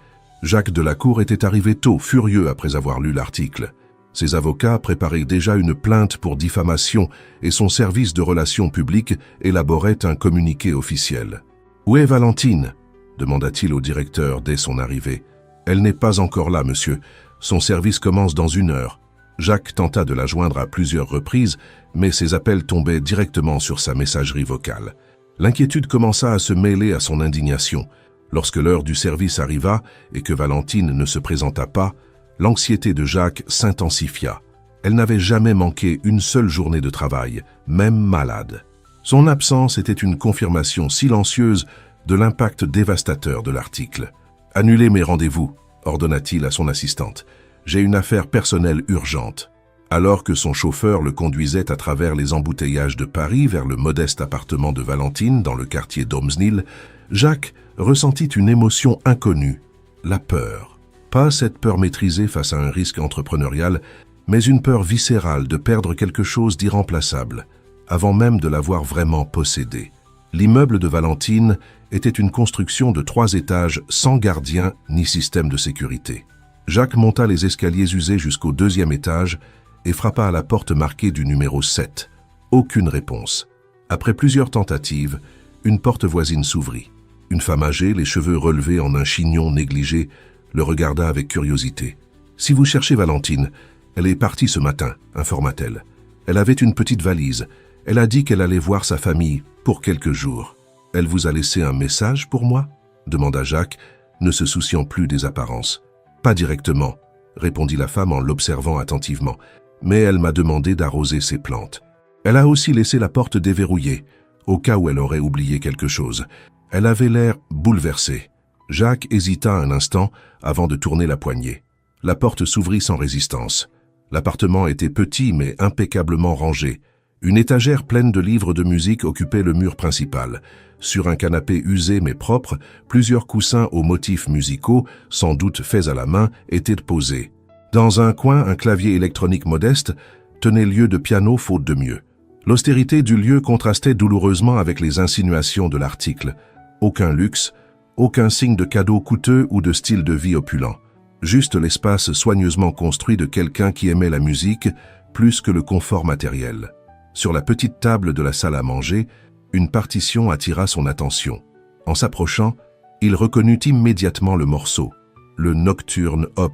Jacques Delacour était arrivé tôt, furieux après avoir lu l'article. Ses avocats préparaient déjà une plainte pour diffamation et son service de relations publiques élaborait un communiqué officiel. « Où est Valentine ?» demanda-t-il au directeur dès son arrivée. « Elle n'est pas encore là, monsieur. Son service commence dans 1 heure. » Jacques tenta de la joindre à plusieurs reprises, mais ses appels tombaient directement sur sa messagerie vocale. L'inquiétude commença à se mêler à son indignation. Lorsque l'heure du service arriva et que Valentine ne se présenta pas, l'anxiété de Jacques s'intensifia. Elle n'avait jamais manqué une seule journée de travail, même malade. Son absence était une confirmation silencieuse de l'impact dévastateur de l'article. « Annulez mes rendez-vous », ordonna-t-il à son assistante. « J'ai une affaire personnelle urgente. » Alors que son chauffeur le conduisait à travers les embouteillages de Paris vers le modeste appartement de Valentine dans le quartier d'Olmsnil, Jacques ressentit une émotion inconnue, la peur. Pas cette peur maîtrisée face à un risque entrepreneurial, mais une peur viscérale de perdre quelque chose d'irremplaçable, avant même de l'avoir vraiment possédé. L'immeuble de Valentine était une construction de 3 étages sans gardien ni système de sécurité. Jacques monta les escaliers usés jusqu'au 2e étage et frappa à la porte marquée du numéro 7. Aucune réponse. Après plusieurs tentatives, une porte voisine s'ouvrit. Une femme âgée, les cheveux relevés en un chignon négligé, le regarda avec curiosité. « Si vous cherchez Valentine, elle est partie ce matin, informa-t-elle. Elle avait une petite valise. Elle a dit qu'elle allait voir sa famille pour quelques jours. Elle vous a laissé un message pour moi ?» demanda Jacques, ne se souciant plus des apparences. « Pas directement », répondit la femme en l'observant attentivement. « Mais elle m'a demandé d'arroser ses plantes. Elle a aussi laissé la porte déverrouillée, au cas où elle aurait oublié quelque chose. Elle avait l'air bouleversée. » Jacques hésita un instant avant de tourner la poignée. La porte s'ouvrit sans résistance. L'appartement était petit mais impeccablement rangé. Une étagère pleine de livres de musique occupait le mur principal. Sur un canapé usé mais propre, plusieurs coussins aux motifs musicaux, sans doute faits à la main, étaient posés. Dans un coin, un clavier électronique modeste tenait lieu de piano faute de mieux. L'austérité du lieu contrastait douloureusement avec les insinuations de l'article. Aucun luxe, aucun signe de cadeau coûteux ou de style de vie opulent. Juste l'espace soigneusement construit de quelqu'un qui aimait la musique plus que le confort matériel. Sur la petite table de la salle à manger, une partition attira son attention. En s'approchant, il reconnut immédiatement le morceau, le Nocturne Op.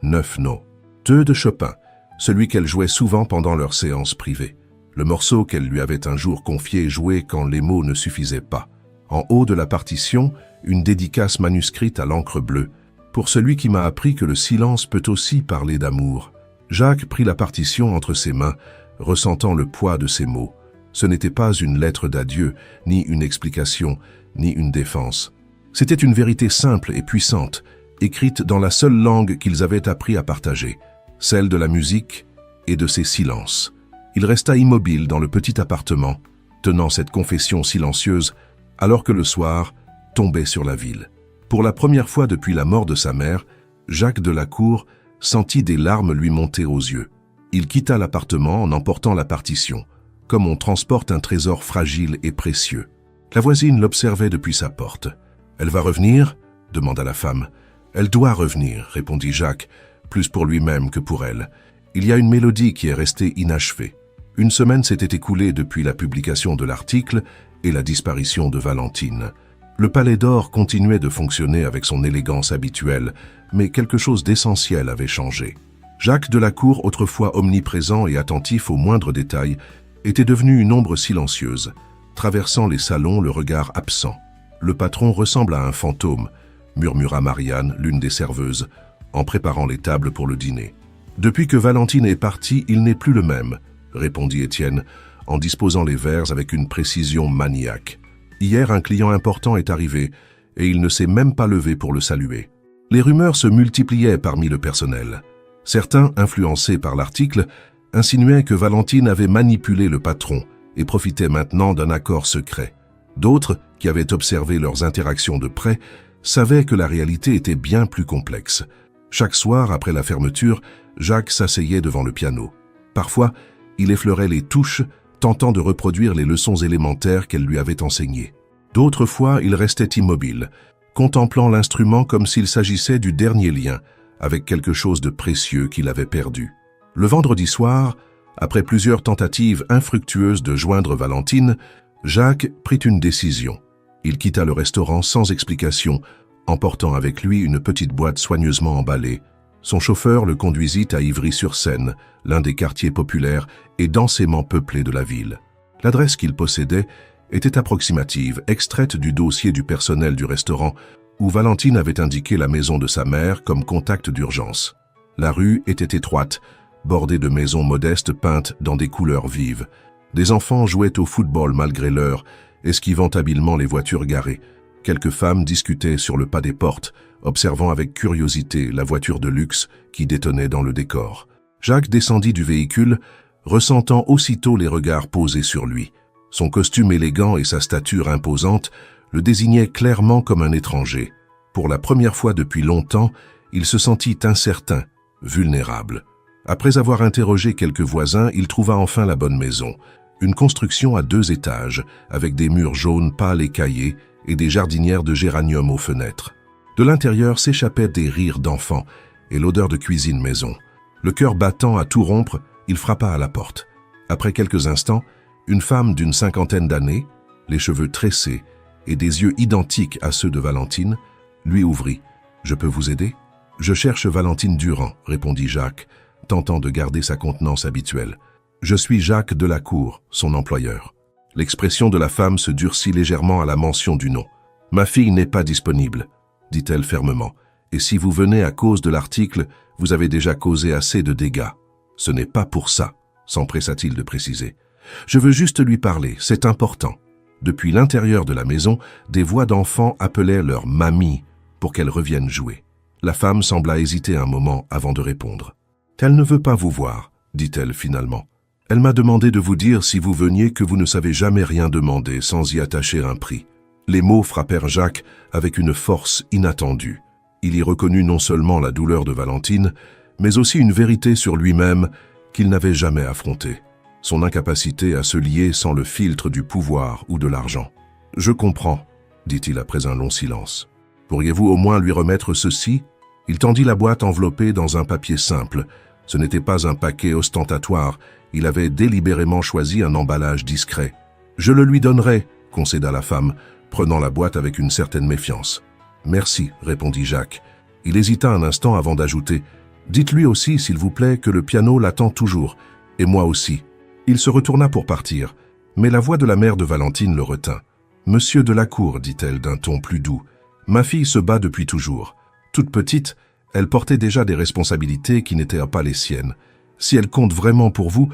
9 No. 2 de Chopin, celui qu'elle jouait souvent pendant leurs séances privées. Le morceau qu'elle lui avait un jour confié et joué quand les mots ne suffisaient pas. En haut de la partition, une dédicace manuscrite à l'encre bleue. Pour celui qui m'a appris que le silence peut aussi parler d'amour. Jacques prit la partition entre ses mains, ressentant le poids de ces mots. Ce n'était pas une lettre d'adieu, ni une explication, ni une défense. C'était une vérité simple et puissante, écrite dans la seule langue qu'ils avaient appris à partager, celle de la musique et de ses silences. Il resta immobile dans le petit appartement, tenant cette confession silencieuse, alors que le soir tombait sur la ville. Pour la première fois depuis la mort de sa mère, Jacques Delacour sentit des larmes lui monter aux yeux. Il quitta l'appartement en emportant la partition, comme on transporte un trésor fragile et précieux. La voisine l'observait depuis sa porte. « Elle va revenir ?» demanda la femme. « Elle doit revenir », répondit Jacques, plus pour lui-même que pour elle. Il y a une mélodie qui est restée inachevée. Une semaine s'était écoulée depuis la publication de l'article et la disparition de Valentine. Le Palais d'Or continuait de fonctionner avec son élégance habituelle, mais quelque chose d'essentiel avait changé. Jacques Delacour, autrefois omniprésent et attentif aux moindres détails, était devenu une ombre silencieuse, traversant les salons le regard absent. « Le patron ressemble à un fantôme », murmura Marianne, l'une des serveuses, en préparant les tables pour le dîner. « Depuis que Valentine est partie, il n'est plus le même », répondit Étienne, en disposant les verres avec une précision maniaque. « Hier, un client important est arrivé, et il ne s'est même pas levé pour le saluer. » Les rumeurs se multipliaient parmi le personnel. Certains, influencés par l'article, insinuaient que Valentine avait manipulé le patron et profitait maintenant d'un accord secret. D'autres, qui avaient observé leurs interactions de près, savaient que la réalité était bien plus complexe. Chaque soir, après la fermeture, Jacques s'asseyait devant le piano. Parfois, il effleurait les touches, tentant de reproduire les leçons élémentaires qu'elle lui avait enseignées. D'autres fois, il restait immobile, contemplant l'instrument comme s'il s'agissait du dernier lien avec quelque chose de précieux qu'il avait perdu. Le vendredi soir, après plusieurs tentatives infructueuses de joindre Valentine, Jacques prit une décision. Il quitta le restaurant sans explication, emportant avec lui une petite boîte soigneusement emballée. Son chauffeur le conduisit à Ivry-sur-Seine, l'un des quartiers populaires et densément peuplés de la ville. L'adresse qu'il possédait était approximative, extraite du dossier du personnel du restaurant, où Valentine avait indiqué la maison de sa mère comme contact d'urgence. La rue était étroite, bordée de maisons modestes peintes dans des couleurs vives. Des enfants jouaient au football malgré l'heure, esquivant habilement les voitures garées. Quelques femmes discutaient sur le pas des portes, observant avec curiosité la voiture de luxe qui détonnait dans le décor. Jacques descendit du véhicule, ressentant aussitôt les regards posés sur lui. Son costume élégant et sa stature imposante le désignaient clairement comme un étranger. Pour la première fois depuis longtemps, il se sentit incertain, vulnérable. Après avoir interrogé quelques voisins, il trouva enfin la bonne maison. Une construction à 2 étages, avec des murs jaunes pâles écaillés et des jardinières de géranium aux fenêtres. De l'intérieur s'échappaient des rires d'enfants et l'odeur de cuisine maison. Le cœur battant à tout rompre, il frappa à la porte. Après quelques instants, une femme d'une 50aine d'années, les cheveux tressés et des yeux identiques à ceux de Valentine, lui ouvrit. « Je peux vous aider ?»« Je cherche Valentine Durand, » répondit Jacques, tentant de garder sa contenance habituelle. « Je suis Jacques Delacour, son employeur. » L'expression de la femme se durcit légèrement à la mention du nom. « Ma fille n'est pas disponible, » dit-elle fermement. « Et si vous venez à cause de l'article, vous avez déjà causé assez de dégâts. »« Ce n'est pas pour ça, » s'empressa-t-il de préciser. « Je veux juste lui parler, c'est important. » Depuis l'intérieur de la maison, des voix d'enfants appelaient leur « mamie » pour qu'elle revienne jouer. La femme sembla hésiter un moment avant de répondre. « Elle ne veut pas vous voir, » dit-elle finalement. « Elle m'a demandé de vous dire si vous veniez que vous ne savez jamais rien demander sans y attacher un prix. » Les mots frappèrent Jacques avec une force inattendue. Il y reconnut non seulement la douleur de Valentine, mais aussi une vérité sur lui-même qu'il n'avait jamais affrontée. Son incapacité à se lier sans le filtre du pouvoir ou de l'argent. « Je comprends, » dit-il après un long silence. « Pourriez-vous au moins lui remettre ceci ?» Il tendit la boîte enveloppée dans un papier simple. Ce n'était pas un paquet ostentatoire, il avait délibérément choisi un emballage discret. « Je le lui donnerai, » concéda la femme, prenant la boîte avec une certaine méfiance. « Merci, » répondit Jacques. Il hésita un instant avant d'ajouter « Dites-lui aussi, s'il vous plaît, que le piano l'attend toujours, et moi aussi. » Il se retourna pour partir, mais la voix de la mère de Valentine le retint. « Monsieur Delacour, dit-elle d'un ton plus doux, ma fille se bat depuis toujours. Toute petite, elle portait déjà des responsabilités qui n'étaient pas les siennes. Si elle compte vraiment pour vous,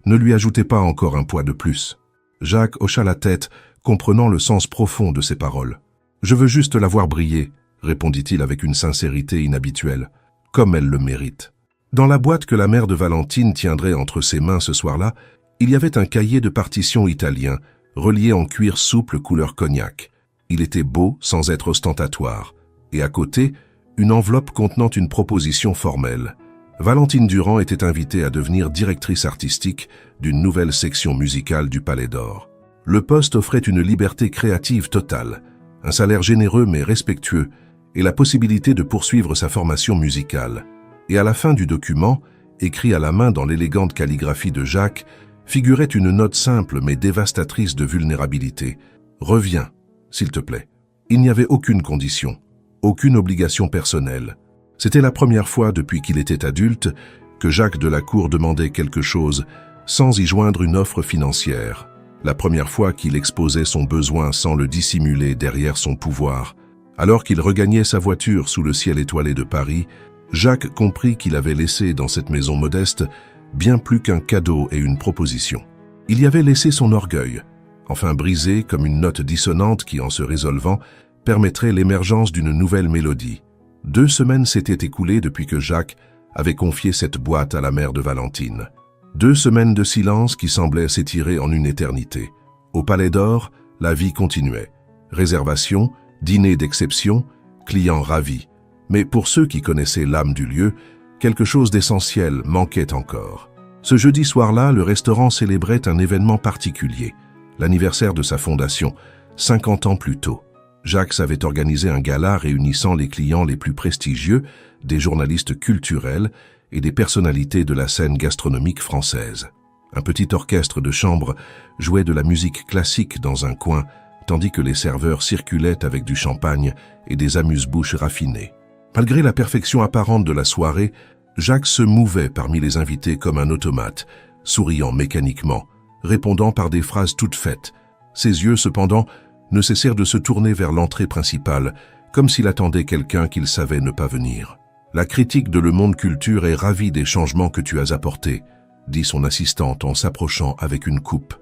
ne lui ajoutez pas encore un poids de plus. » Jacques hocha la tête, comprenant le sens profond de ces paroles. « Je veux juste la voir briller, » répondit-il avec une sincérité inhabituelle, « comme elle le mérite. » Dans la boîte que la mère de Valentine tiendrait entre ses mains ce soir-là, il y avait un cahier de partition italien, relié en cuir souple couleur cognac. Il était beau sans être ostentatoire, et à côté, une enveloppe contenant une proposition formelle. Valentine Durand était invitée à devenir directrice artistique d'une nouvelle section musicale du Palais d'Or. Le poste offrait une liberté créative totale, un salaire généreux mais respectueux, et la possibilité de poursuivre sa formation musicale. Et à la fin du document, écrit à la main dans l'élégante calligraphie de Jacques, figurait une note simple mais dévastatrice de vulnérabilité. « Reviens, s'il te plaît. » Il n'y avait aucune condition, aucune obligation personnelle. C'était la première fois depuis qu'il était adulte que Jacques Delacour demandait quelque chose sans y joindre une offre financière. La première fois qu'il exposait son besoin sans le dissimuler derrière son pouvoir. Alors qu'il regagnait sa voiture sous le ciel étoilé de Paris, Jacques comprit qu'il avait laissé dans cette maison modeste bien plus qu'un cadeau et une proposition. Il y avait laissé son orgueil, enfin brisé comme une note dissonante qui, en se résolvant, permettrait l'émergence d'une nouvelle mélodie. 2 semaines s'étaient écoulées depuis que Jacques avait confié cette boîte à la mère de Valentine. 2 semaines de silence qui semblaient s'étirer en une éternité. Au Palais d'Or, la vie continuait. Réservation, dîner d'exception, clients ravis. Mais pour ceux qui connaissaient l'âme du lieu, quelque chose d'essentiel manquait encore. Ce jeudi soir-là, le restaurant célébrait un événement particulier, l'anniversaire de sa fondation, 50 ans plus tôt. Jacques avait organisé un gala réunissant les clients les plus prestigieux, des journalistes culturels et des personnalités de la scène gastronomique française. Un petit orchestre de chambre jouait de la musique classique dans un coin, tandis que les serveurs circulaient avec du champagne et des amuse-bouches raffinées. Malgré la perfection apparente de la soirée, Jacques se mouvait parmi les invités comme un automate, souriant mécaniquement, répondant par des phrases toutes faites. Ses yeux, cependant, ne cessèrent de se tourner vers l'entrée principale, comme s'il attendait quelqu'un qu'il savait ne pas venir. La critique de Le Monde Culture est ravie des changements que tu as apportés, dit son assistante en s'approchant avec une coupe.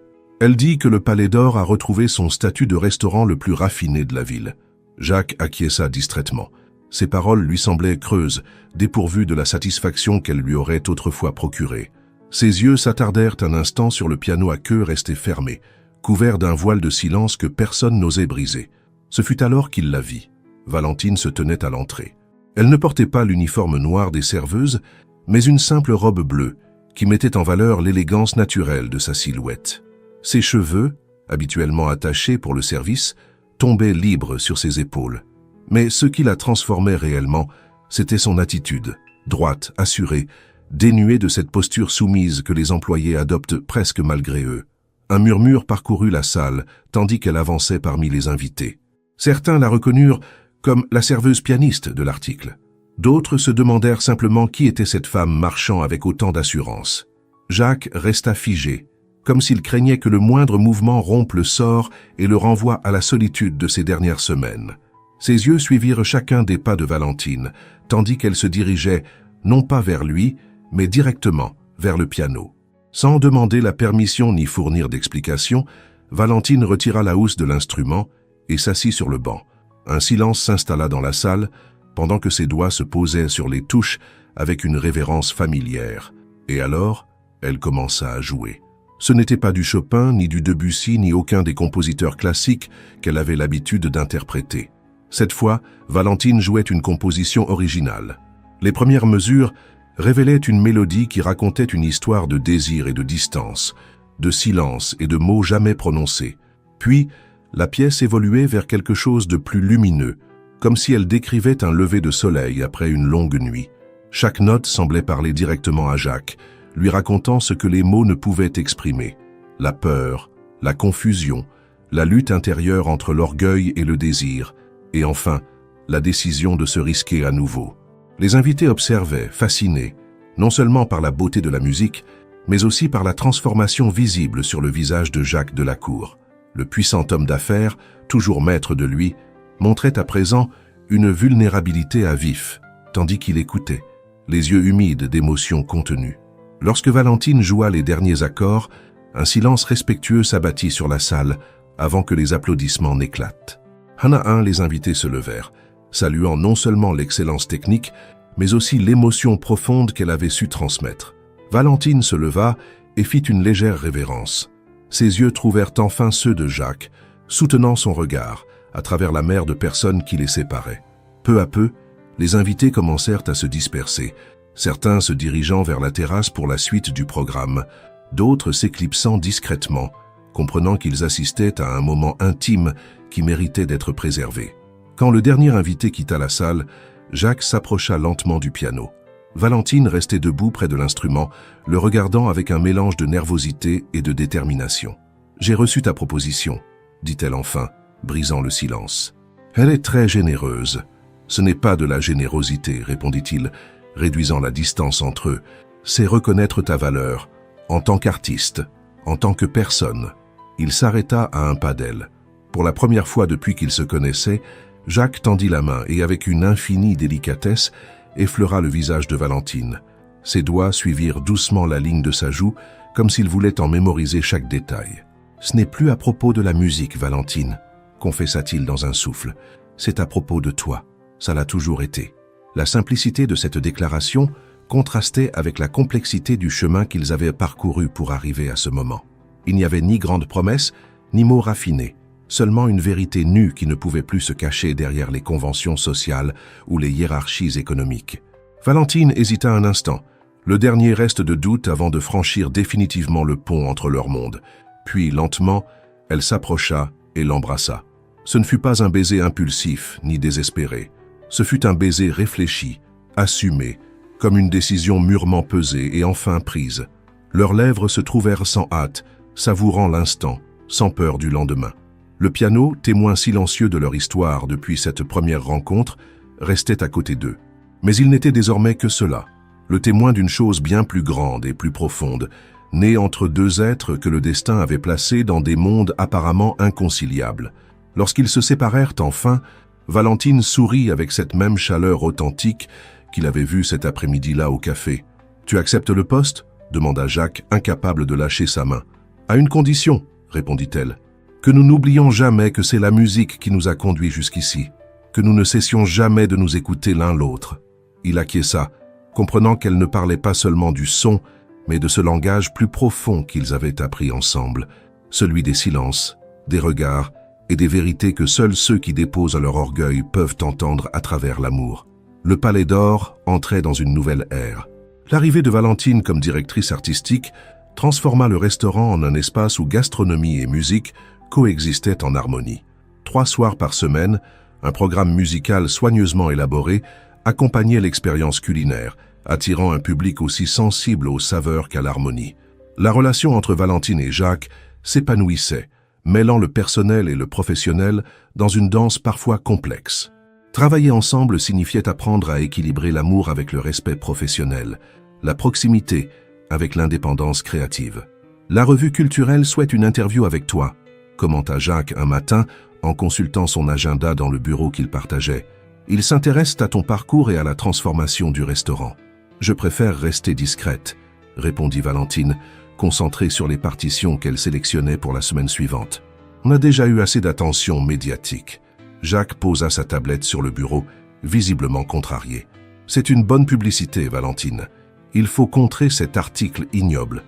Elle dit que le Palais d'Or a retrouvé son statut de restaurant le plus raffiné de la ville. Jacques acquiesça distraitement. Ses paroles lui semblaient creuses, dépourvues de la satisfaction qu'elle lui aurait autrefois procurée. Ses yeux s'attardèrent un instant sur le piano à queue resté fermé, couvert d'un voile de silence que personne n'osait briser. Ce fut alors qu'il la vit. Valentine se tenait à l'entrée. Elle ne portait pas l'uniforme noir des serveuses, mais une simple robe bleue, qui mettait en valeur l'élégance naturelle de sa silhouette. Ses cheveux, habituellement attachés pour le service, tombaient libres sur ses épaules. Mais ce qui la transformait réellement, c'était son attitude, droite, assurée, dénuée de cette posture soumise que les employés adoptent presque malgré eux. Un murmure parcourut la salle, tandis qu'elle avançait parmi les invités. Certains la reconnurent comme la serveuse pianiste de l'article. D'autres se demandèrent simplement qui était cette femme marchant avec autant d'assurance. Jacques resta figé, comme s'il craignait que le moindre mouvement rompe le sort et le renvoie à la solitude de ces dernières semaines. Ses yeux suivirent chacun des pas de Valentine, tandis qu'elle se dirigeait, non pas vers lui, mais directement vers le piano. Sans demander la permission ni fournir d'explications, Valentine retira la housse de l'instrument et s'assit sur le banc. Un silence s'installa dans la salle, pendant que ses doigts se posaient sur les touches avec une révérence familière. Et alors, elle commença à jouer. Ce n'était pas du Chopin, ni du Debussy, ni aucun des compositeurs classiques qu'elle avait l'habitude d'interpréter. Cette fois, Valentine jouait une composition originale. Les premières mesures révélaient une mélodie qui racontait une histoire de désir et de distance, de silence et de mots jamais prononcés. Puis, la pièce évoluait vers quelque chose de plus lumineux, comme si elle décrivait un lever de soleil après une longue nuit. Chaque note semblait parler directement à Jacques, lui racontant ce que les mots ne pouvaient exprimer. La peur, la confusion, la lutte intérieure entre l'orgueil et le désir, et enfin, la décision de se risquer à nouveau. Les invités observaient, fascinés, non seulement par la beauté de la musique, mais aussi par la transformation visible sur le visage de Jacques Delacour. Le puissant homme d'affaires, toujours maître de lui, montrait à présent une vulnérabilité à vif, tandis qu'il écoutait, les yeux humides d'émotions contenues. Lorsque Valentine joua les derniers accords, un silence respectueux s'abattit sur la salle avant que les applaudissements n'éclatent. Un à un, les invités se levèrent, saluant non seulement l'excellence technique, mais aussi l'émotion profonde qu'elle avait su transmettre. Valentine se leva et fit une légère révérence. Ses yeux trouvèrent enfin ceux de Jacques, soutenant son regard à travers la mer de personnes qui les séparaient. Peu à peu, les invités commencèrent à se disperser, certains se dirigeant vers la terrasse pour la suite du programme, d'autres s'éclipsant discrètement, comprenant qu'ils assistaient à un moment intime qui méritait d'être préservé. Quand le dernier invité quitta la salle, Jacques s'approcha lentement du piano. Valentine restait debout près de l'instrument, le regardant avec un mélange de nervosité et de détermination. « J'ai reçu ta proposition », dit-elle enfin, brisant le silence. « Elle est très généreuse. »« Ce n'est pas de la générosité, » répondit-il, réduisant la distance entre eux. « C'est reconnaître ta valeur, en tant qu'artiste, en tant que personne. » Il s'arrêta à un pas d'elle. Pour la première fois depuis qu'ils se connaissaient, Jacques tendit la main et avec une infinie délicatesse, effleura le visage de Valentine. Ses doigts suivirent doucement la ligne de sa joue, comme s'il voulait en mémoriser chaque détail. « Ce n'est plus à propos de la musique, Valentine, » confessa-t-il dans un souffle. « C'est à propos de toi. Ça l'a toujours été. » La simplicité de cette déclaration contrastait avec la complexité du chemin qu'ils avaient parcouru pour arriver à ce moment. Il n'y avait ni grande promesse, ni mots raffinés, seulement une vérité nue qui ne pouvait plus se cacher derrière les conventions sociales ou les hiérarchies économiques. Valentine hésita un instant, le dernier reste de doute avant de franchir définitivement le pont entre leurs mondes. Puis, lentement, elle s'approcha et l'embrassa. Ce ne fut pas un baiser impulsif ni désespéré. Ce fut un baiser réfléchi, assumé, comme une décision mûrement pesée et enfin prise. Leurs lèvres se trouvèrent sans hâte, savourant l'instant, sans peur du lendemain. Le piano, témoin silencieux de leur histoire depuis cette première rencontre, restait à côté d'eux. Mais il n'était désormais que cela, le témoin d'une chose bien plus grande et plus profonde, née entre deux êtres que le destin avait placés dans des mondes apparemment inconciliables. Lorsqu'ils se séparèrent enfin, Valentine sourit avec cette même chaleur authentique qu'il avait vue cet après-midi-là au café. « Tu acceptes le poste » demanda Jacques, incapable de lâcher sa main. « À une condition » répondit-elle. « Que nous n'oublions jamais que c'est la musique qui nous a conduits jusqu'ici, que nous ne cessions jamais de nous écouter l'un l'autre. » Il acquiesça, comprenant qu'elle ne parlait pas seulement du son, mais de ce langage plus profond qu'ils avaient appris ensemble, celui des silences, des regards et des vérités que seuls ceux qui déposent leur orgueil peuvent entendre à travers l'amour. Le Palais d'Or entrait dans une nouvelle ère. L'arrivée de Valentine comme directrice artistique transforma le restaurant en un espace où gastronomie et musique coexistaient en harmonie. 3 soirs par semaine, un programme musical soigneusement élaboré accompagnait l'expérience culinaire, attirant un public aussi sensible aux saveurs qu'à l'harmonie. La relation entre Valentine et Jacques s'épanouissait, mêlant le personnel et le professionnel dans une danse parfois complexe. Travailler ensemble signifiait apprendre à équilibrer l'amour avec le respect professionnel, la proximité avec l'indépendance créative. « La revue culturelle souhaite une interview avec toi », commenta Jacques un matin en consultant son agenda dans le bureau qu'il partageait. « Ils s'intéressent à ton parcours et à la transformation du restaurant. »« Je préfère rester discrète », répondit Valentine, concentrée sur les partitions qu'elle sélectionnait pour la semaine suivante. « On a déjà eu assez d'attention médiatique. » Jacques posa sa tablette sur le bureau, visiblement contrarié. « C'est une bonne publicité, Valentine. Il faut contrer cet article ignoble. »«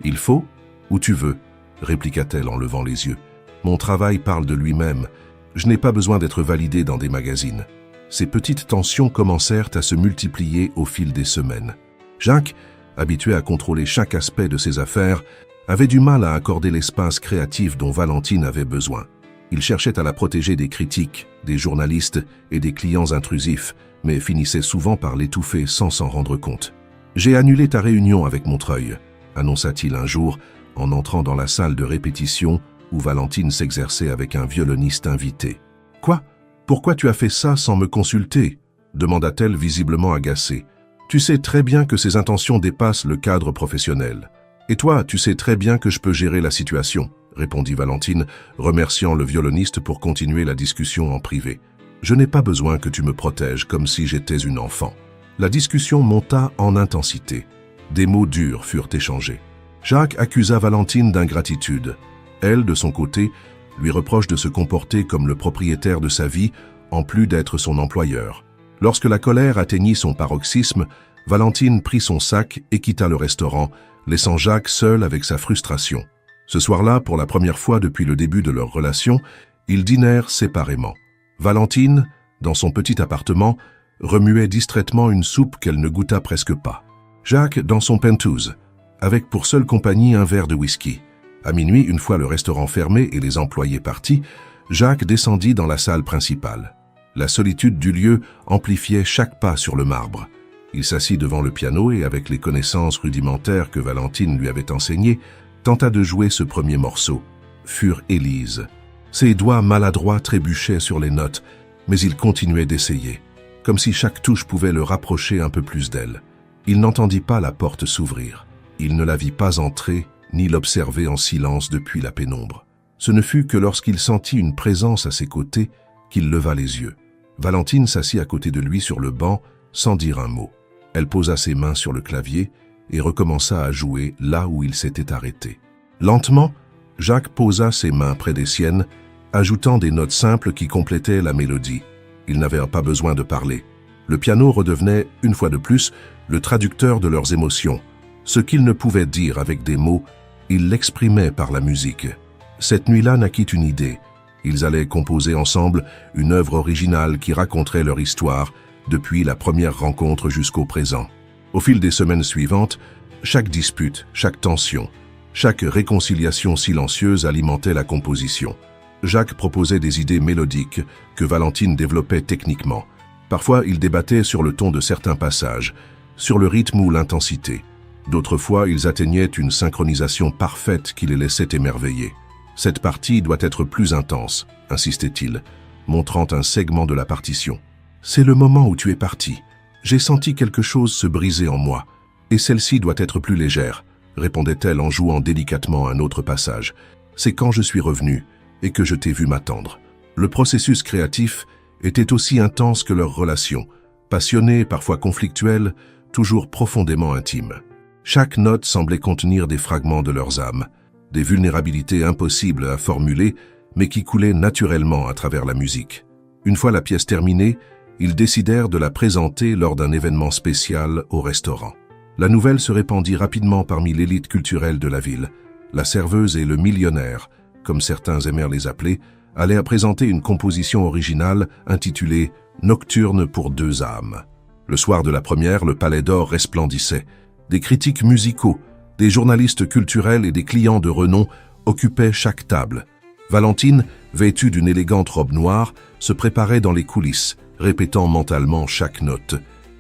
Il faut ou tu veux ?» répliqua-t-elle en levant les yeux. « Mon travail parle de lui-même. Je n'ai pas besoin d'être validé dans des magazines. » Ces petites tensions commencèrent à se multiplier au fil des semaines. Jacques, habitué à contrôler chaque aspect de ses affaires, avait du mal à accorder l'espace créatif dont Valentine avait besoin. Il cherchait à la protéger des critiques, des journalistes et des clients intrusifs, mais finissait souvent par l'étouffer sans s'en rendre compte. « J'ai annulé ta réunion avec Montreuil », annonça-t-il un jour en entrant dans la salle de répétition où Valentine s'exerçait avec un violoniste invité. « Quoi ? Pourquoi tu as fait ça sans me consulter ?» demanda-t-elle visiblement agacée. « Tu sais très bien que ces intentions dépassent le cadre professionnel. Et toi, tu sais très bien que je peux gérer la situation, » répondit Valentine, remerciant le violoniste pour continuer la discussion en privé. « Je n'ai pas besoin que tu me protèges comme si j'étais une enfant. » La discussion monta en intensité. Des mots durs furent échangés. Jacques accusa Valentine d'ingratitude. Elle, de son côté, lui reproche de se comporter comme le propriétaire de sa vie, en plus d'être son employeur. Lorsque la colère atteignit son paroxysme, Valentine prit son sac et quitta le restaurant, laissant Jacques seul avec sa frustration. Ce soir-là, pour la première fois depuis le début de leur relation, ils dînèrent séparément. Valentine, dans son petit appartement, remuait distraitement une soupe qu'elle ne goûta presque pas. Jacques, dans son penthouse, avec pour seule compagnie un verre de whisky. À minuit, une fois le restaurant fermé et les employés partis, Jacques descendit dans la salle principale. La solitude du lieu amplifiait chaque pas sur le marbre. Il s'assit devant le piano et, avec les connaissances rudimentaires que Valentine lui avait enseignées, tenta de jouer ce premier morceau, Fur Élise. Ses doigts maladroits trébuchaient sur les notes, mais il continuait d'essayer, comme si chaque touche pouvait le rapprocher un peu plus d'elle. Il n'entendit pas la porte s'ouvrir. Il ne la vit pas entrer, ni l'observer en silence depuis la pénombre. Ce ne fut que lorsqu'il sentit une présence à ses côtés qu'il leva les yeux. Valentine s'assit à côté de lui sur le banc, sans dire un mot. Elle posa ses mains sur le clavier et recommença à jouer là où il s'était arrêté. Lentement, Jacques posa ses mains près des siennes, ajoutant des notes simples qui complétaient la mélodie. Il n'avait pas besoin de parler. Le piano redevenait, une fois de plus, le traducteur de leurs émotions. Ce qu'ils ne pouvaient dire avec des mots, ils l'exprimaient par la musique. Cette nuit-là naquit une idée. Ils allaient composer ensemble une œuvre originale qui raconterait leur histoire, depuis la première rencontre jusqu'au présent. Au fil des semaines suivantes, chaque dispute, chaque tension, chaque réconciliation silencieuse alimentait la composition. Jacques proposait des idées mélodiques que Valentine développait techniquement. Parfois, ils débattaient sur le ton de certains passages, sur le rythme ou l'intensité. D'autres fois, ils atteignaient une synchronisation parfaite qui les laissait émerveillés. « Cette partie doit être plus intense », insistait-il, montrant un segment de la partition. « C'est le moment où tu es parti. J'ai senti quelque chose se briser en moi, et celle-ci doit être plus légère », répondait-elle en jouant délicatement un autre passage. « C'est quand je suis revenu et que je t'ai vu m'attendre. » Le processus créatif était aussi intense que leur relation, Passionnés, parfois conflictuels, toujours profondément intimes. Chaque note semblait contenir des fragments de leurs âmes, des vulnérabilités impossibles à formuler, mais qui coulaient naturellement à travers la musique. Une fois la pièce terminée, ils décidèrent de la présenter lors d'un événement spécial au restaurant. La nouvelle se répandit rapidement parmi l'élite culturelle de la ville. La serveuse et le millionnaire, comme certains aimèrent les appeler, allaient présenter une composition originale intitulée « Nocturne pour deux âmes ». Le soir de la première, le Palais d'Or resplendissait. Des critiques musicaux, des journalistes culturels et des clients de renom occupaient chaque table. Valentine, vêtue d'une élégante robe noire, se préparait dans les coulisses, répétant mentalement chaque note.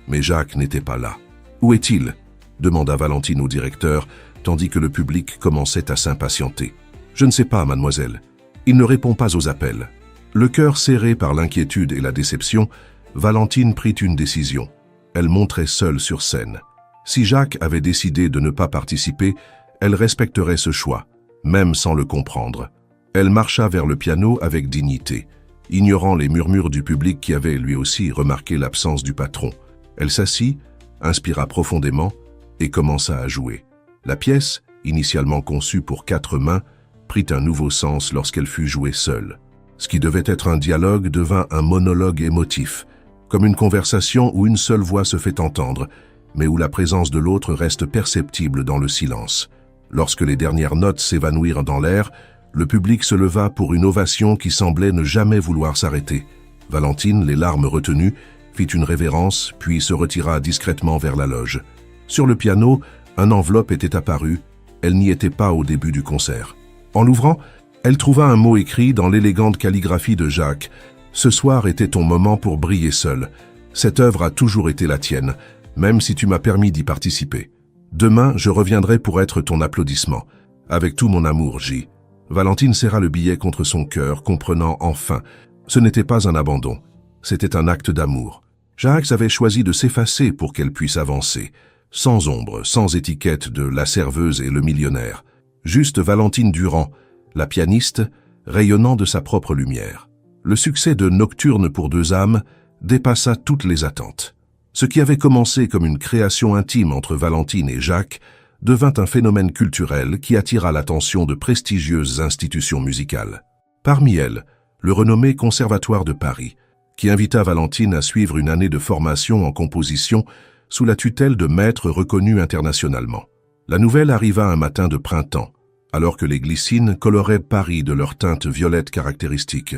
Mais Jacques n'était pas là. « Où est-il » demanda Valentine au directeur, tandis que le public commençait à s'impatienter. « Je ne sais pas, mademoiselle. Il ne répond pas aux appels. » Le cœur serré par l'inquiétude et la déception, Valentine prit une décision. Elle monterait seule sur scène. Si Jacques avait décidé de ne pas participer, elle respecterait ce choix, même sans le comprendre. Elle marcha vers le piano avec dignité, ignorant les murmures du public qui avait lui aussi remarqué l'absence du patron. Elle s'assit, inspira profondément et commença à jouer. La pièce, initialement conçue pour 4 mains, prit un nouveau sens lorsqu'elle fut jouée seule. Ce qui devait être un dialogue devint un monologue émotif, comme une conversation où une seule voix se fait entendre, mais où la présence de l'autre reste perceptible dans le silence. Lorsque les dernières notes s'évanouirent dans l'air, le public se leva pour une ovation qui semblait ne jamais vouloir s'arrêter. Valentine, les larmes retenues, fit une révérence, puis se retira discrètement vers la loge. Sur le piano, une enveloppe était apparue. Elle n'y était pas au début du concert. En l'ouvrant, elle trouva un mot écrit dans l'élégante calligraphie de Jacques. « Ce soir était ton moment pour briller seul. Cette œuvre a toujours été la tienne, même si tu m'as permis d'y participer. Demain, je reviendrai pour être ton applaudissement. Avec tout mon amour, J. » Valentine serra le billet contre son cœur, comprenant enfin. Ce n'était pas un abandon, c'était un acte d'amour. Jacques avait choisi de s'effacer pour qu'elle puisse avancer, sans ombre, sans étiquette de la serveuse et le millionnaire. Juste Valentine Durand, la pianiste, rayonnant de sa propre lumière. Le succès de Nocturne pour deux âmes dépassa toutes les attentes. Ce qui avait commencé comme une création intime entre Valentine et Jacques devint un phénomène culturel qui attira l'attention de prestigieuses institutions musicales. Parmi elles, le renommé Conservatoire de Paris, qui invita Valentine à suivre une année de formation en composition sous la tutelle de maîtres reconnus internationalement. La nouvelle arriva un matin de printemps, alors que les glycines coloraient Paris de leur teinte violette caractéristique.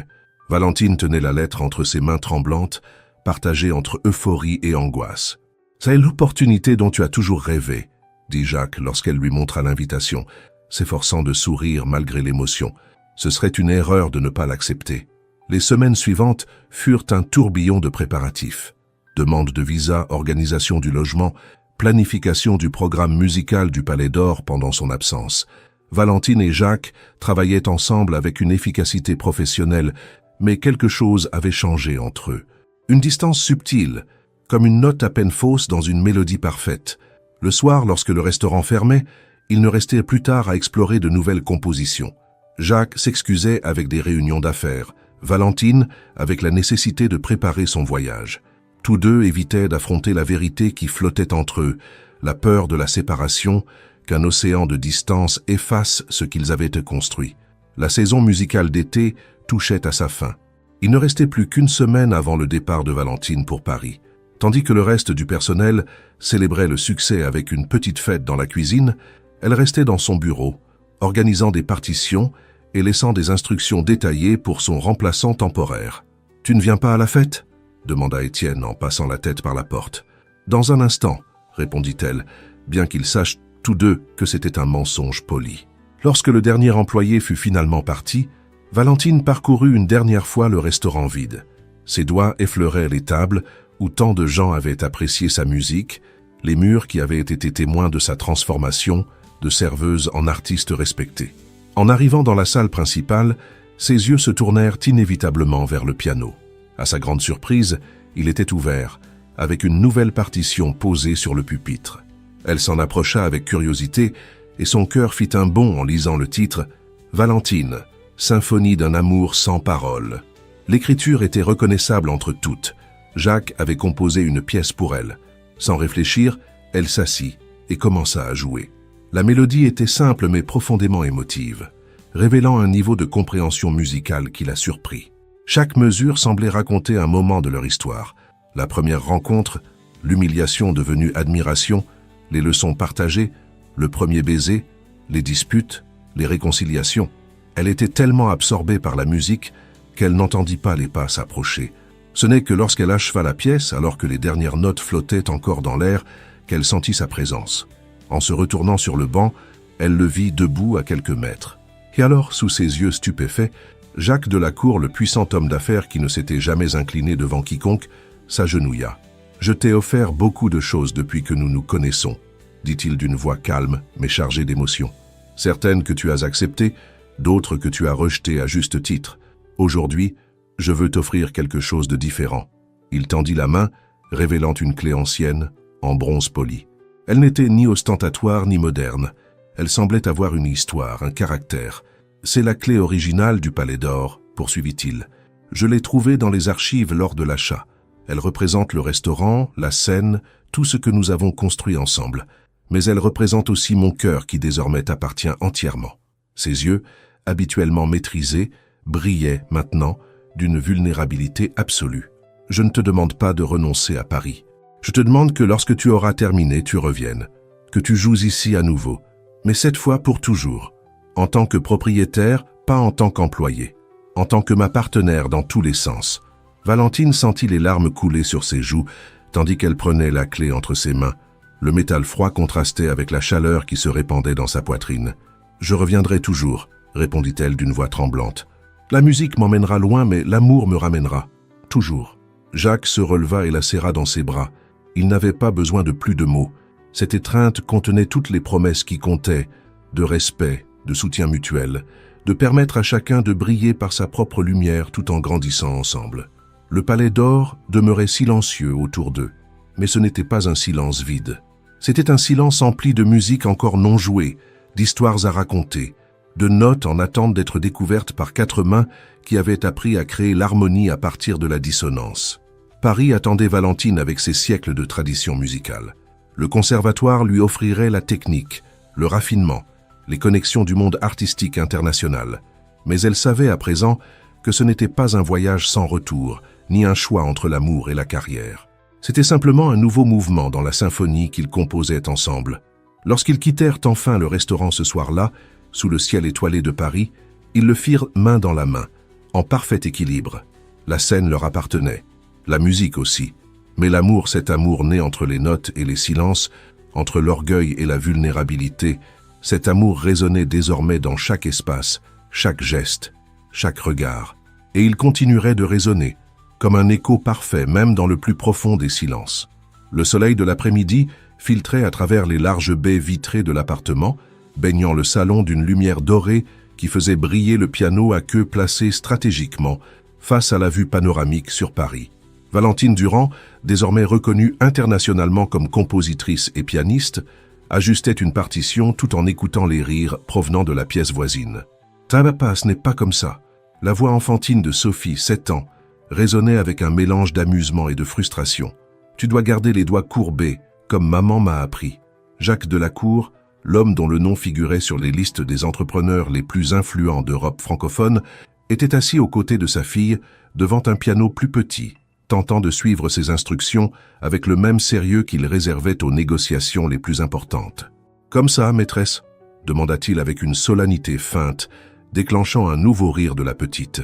Valentine tenait la lettre entre ses mains tremblantes, partagée entre euphorie et angoisse. « C'est l'opportunité dont tu as toujours rêvé », dit Jacques lorsqu'elle lui montra l'invitation, s'efforçant de sourire malgré l'émotion. Ce serait une erreur de ne pas l'accepter. Les semaines suivantes furent un tourbillon de préparatifs. Demande de visa, organisation du logement, planification du programme musical du Palais d'Or pendant son absence. Valentine et Jacques travaillaient ensemble avec une efficacité professionnelle, mais quelque chose avait changé entre eux. Une distance subtile, comme une note à peine fausse dans une mélodie parfaite. Le soir, lorsque le restaurant fermait, il ne restait plus tard à explorer de nouvelles compositions. Jacques s'excusait avec des réunions d'affaires, Valentine avec la nécessité de préparer son voyage. Tous deux évitaient d'affronter la vérité qui flottait entre eux, la peur de la séparation, qu'un océan de distance efface ce qu'ils avaient construit. La saison musicale d'été touchait à sa fin. Il ne restait plus qu'une semaine avant le départ de Valentine pour Paris. Tandis que le reste du personnel célébrait le succès avec une petite fête dans la cuisine, elle restait dans son bureau, organisant des partitions et laissant des instructions détaillées pour son remplaçant temporaire. « Tu ne viens pas à la fête ?» demanda Étienne en passant la tête par la porte. « Dans un instant », répondit-elle, bien qu'ils sachent tous deux que c'était un mensonge poli. Lorsque le dernier employé fut finalement parti, Valentine parcourut une dernière fois le restaurant vide. Ses doigts effleuraient les tables où tant de gens avaient apprécié sa musique, les murs qui avaient été témoins de sa transformation de serveuse en artiste respectée. En arrivant dans la salle principale, ses yeux se tournèrent inévitablement vers le piano. À sa grande surprise, il était ouvert, avec une nouvelle partition posée sur le pupitre. Elle s'en approcha avec curiosité et son cœur fit un bond en lisant le titre « Valentine, symphonie d'un amour sans paroles ». L'écriture était reconnaissable entre toutes, Jacques avait composé une pièce pour elle. Sans réfléchir, elle s'assit et commença à jouer. La mélodie était simple mais profondément émotive, révélant un niveau de compréhension musicale qui la surprit. Chaque mesure semblait raconter un moment de leur histoire. La première rencontre, l'humiliation devenue admiration, les leçons partagées, le premier baiser, les disputes, les réconciliations. Elle était tellement absorbée par la musique qu'elle n'entendit pas les pas s'approcher. Ce n'est que lorsqu'elle acheva la pièce, alors que les dernières notes flottaient encore dans l'air, qu'elle sentit sa présence. En se retournant sur le banc, elle le vit debout à quelques mètres. Et alors, sous ses yeux stupéfaits, Jacques Delacour, le puissant homme d'affaires qui ne s'était jamais incliné devant quiconque, s'agenouilla. « Je t'ai offert beaucoup de choses depuis que nous nous connaissons, » dit-il d'une voix calme mais chargée d'émotion. « Certaines que tu as acceptées, d'autres que tu as rejetées à juste titre. Aujourd'hui, je veux t'offrir quelque chose de différent. » Il tendit la main, révélant une clé ancienne, en bronze poli. Elle n'était ni ostentatoire ni moderne. Elle semblait avoir une histoire, un caractère. « C'est la clé originale du Palais d'Or, » poursuivit-il. « Je l'ai trouvée dans les archives lors de l'achat. Elle représente le restaurant, la scène, tout ce que nous avons construit ensemble. Mais elle représente aussi mon cœur qui désormais t'appartient entièrement. » Ses yeux, habituellement maîtrisés, brillaient maintenant d'une vulnérabilité absolue. « Je ne te demande pas de renoncer à Paris. Je te demande que lorsque tu auras terminé, tu reviennes, que tu joues ici à nouveau, mais cette fois pour toujours, en tant que propriétaire, pas en tant qu'employé, en tant que ma partenaire dans tous les sens. » Valentine sentit les larmes couler sur ses joues, tandis qu'elle prenait la clé entre ses mains. Le métal froid contrastait avec la chaleur qui se répandait dans sa poitrine. « Je reviendrai toujours, » répondit-elle d'une voix tremblante. « La musique m'emmènera loin, mais l'amour me ramènera. Toujours. » Jacques se releva et la serra dans ses bras. Il n'avait pas besoin de plus de mots. Cette étreinte contenait toutes les promesses qui comptaient, de respect, de soutien mutuel, de permettre à chacun de briller par sa propre lumière tout en grandissant ensemble. Le Palais d'Or demeurait silencieux autour d'eux, mais ce n'était pas un silence vide. C'était un silence empli de musique encore non jouée, d'histoires à raconter, de notes en attente d'être découvertes par 4 mains qui avaient appris à créer l'harmonie à partir de la dissonance. Paris attendait Valentine avec ses siècles de tradition musicale. Le conservatoire lui offrirait la technique, le raffinement, les connexions du monde artistique international. Mais elle savait à présent que ce n'était pas un voyage sans retour, ni un choix entre l'amour et la carrière. C'était simplement un nouveau mouvement dans la symphonie qu'ils composaient ensemble. Lorsqu'ils quittèrent enfin le restaurant ce soir-là, sous le ciel étoilé de Paris, ils le firent main dans la main, en parfait équilibre. La scène leur appartenait, la musique aussi. Mais l'amour, cet amour né entre les notes et les silences, entre l'orgueil et la vulnérabilité, cet amour résonnait désormais dans chaque espace, chaque geste, chaque regard. Et il continuerait de résonner, comme un écho parfait, même dans le plus profond des silences. Le soleil de l'après-midi filtrait à travers les larges baies vitrées de l'appartement, baignant le salon d'une lumière dorée qui faisait briller le piano à queue placé stratégiquement face à la vue panoramique sur Paris. Valentine Durand, désormais reconnue internationalement comme compositrice et pianiste, ajustait une partition tout en écoutant les rires provenant de la pièce voisine. « Papa, ce n'est pas comme ça. » La voix enfantine de Sophie, 7 ans, résonnait avec un mélange d'amusement et de frustration. « Tu dois garder les doigts courbés, comme maman m'a appris. » Jacques Delacour, l'homme dont le nom figurait sur les listes des entrepreneurs les plus influents d'Europe francophone, était assis aux côtés de sa fille, devant un piano plus petit, tentant de suivre ses instructions avec le même sérieux qu'il réservait aux négociations les plus importantes. « Comme ça, maîtresse ?» demanda-t-il avec une solennité feinte, déclenchant un nouveau rire de la petite.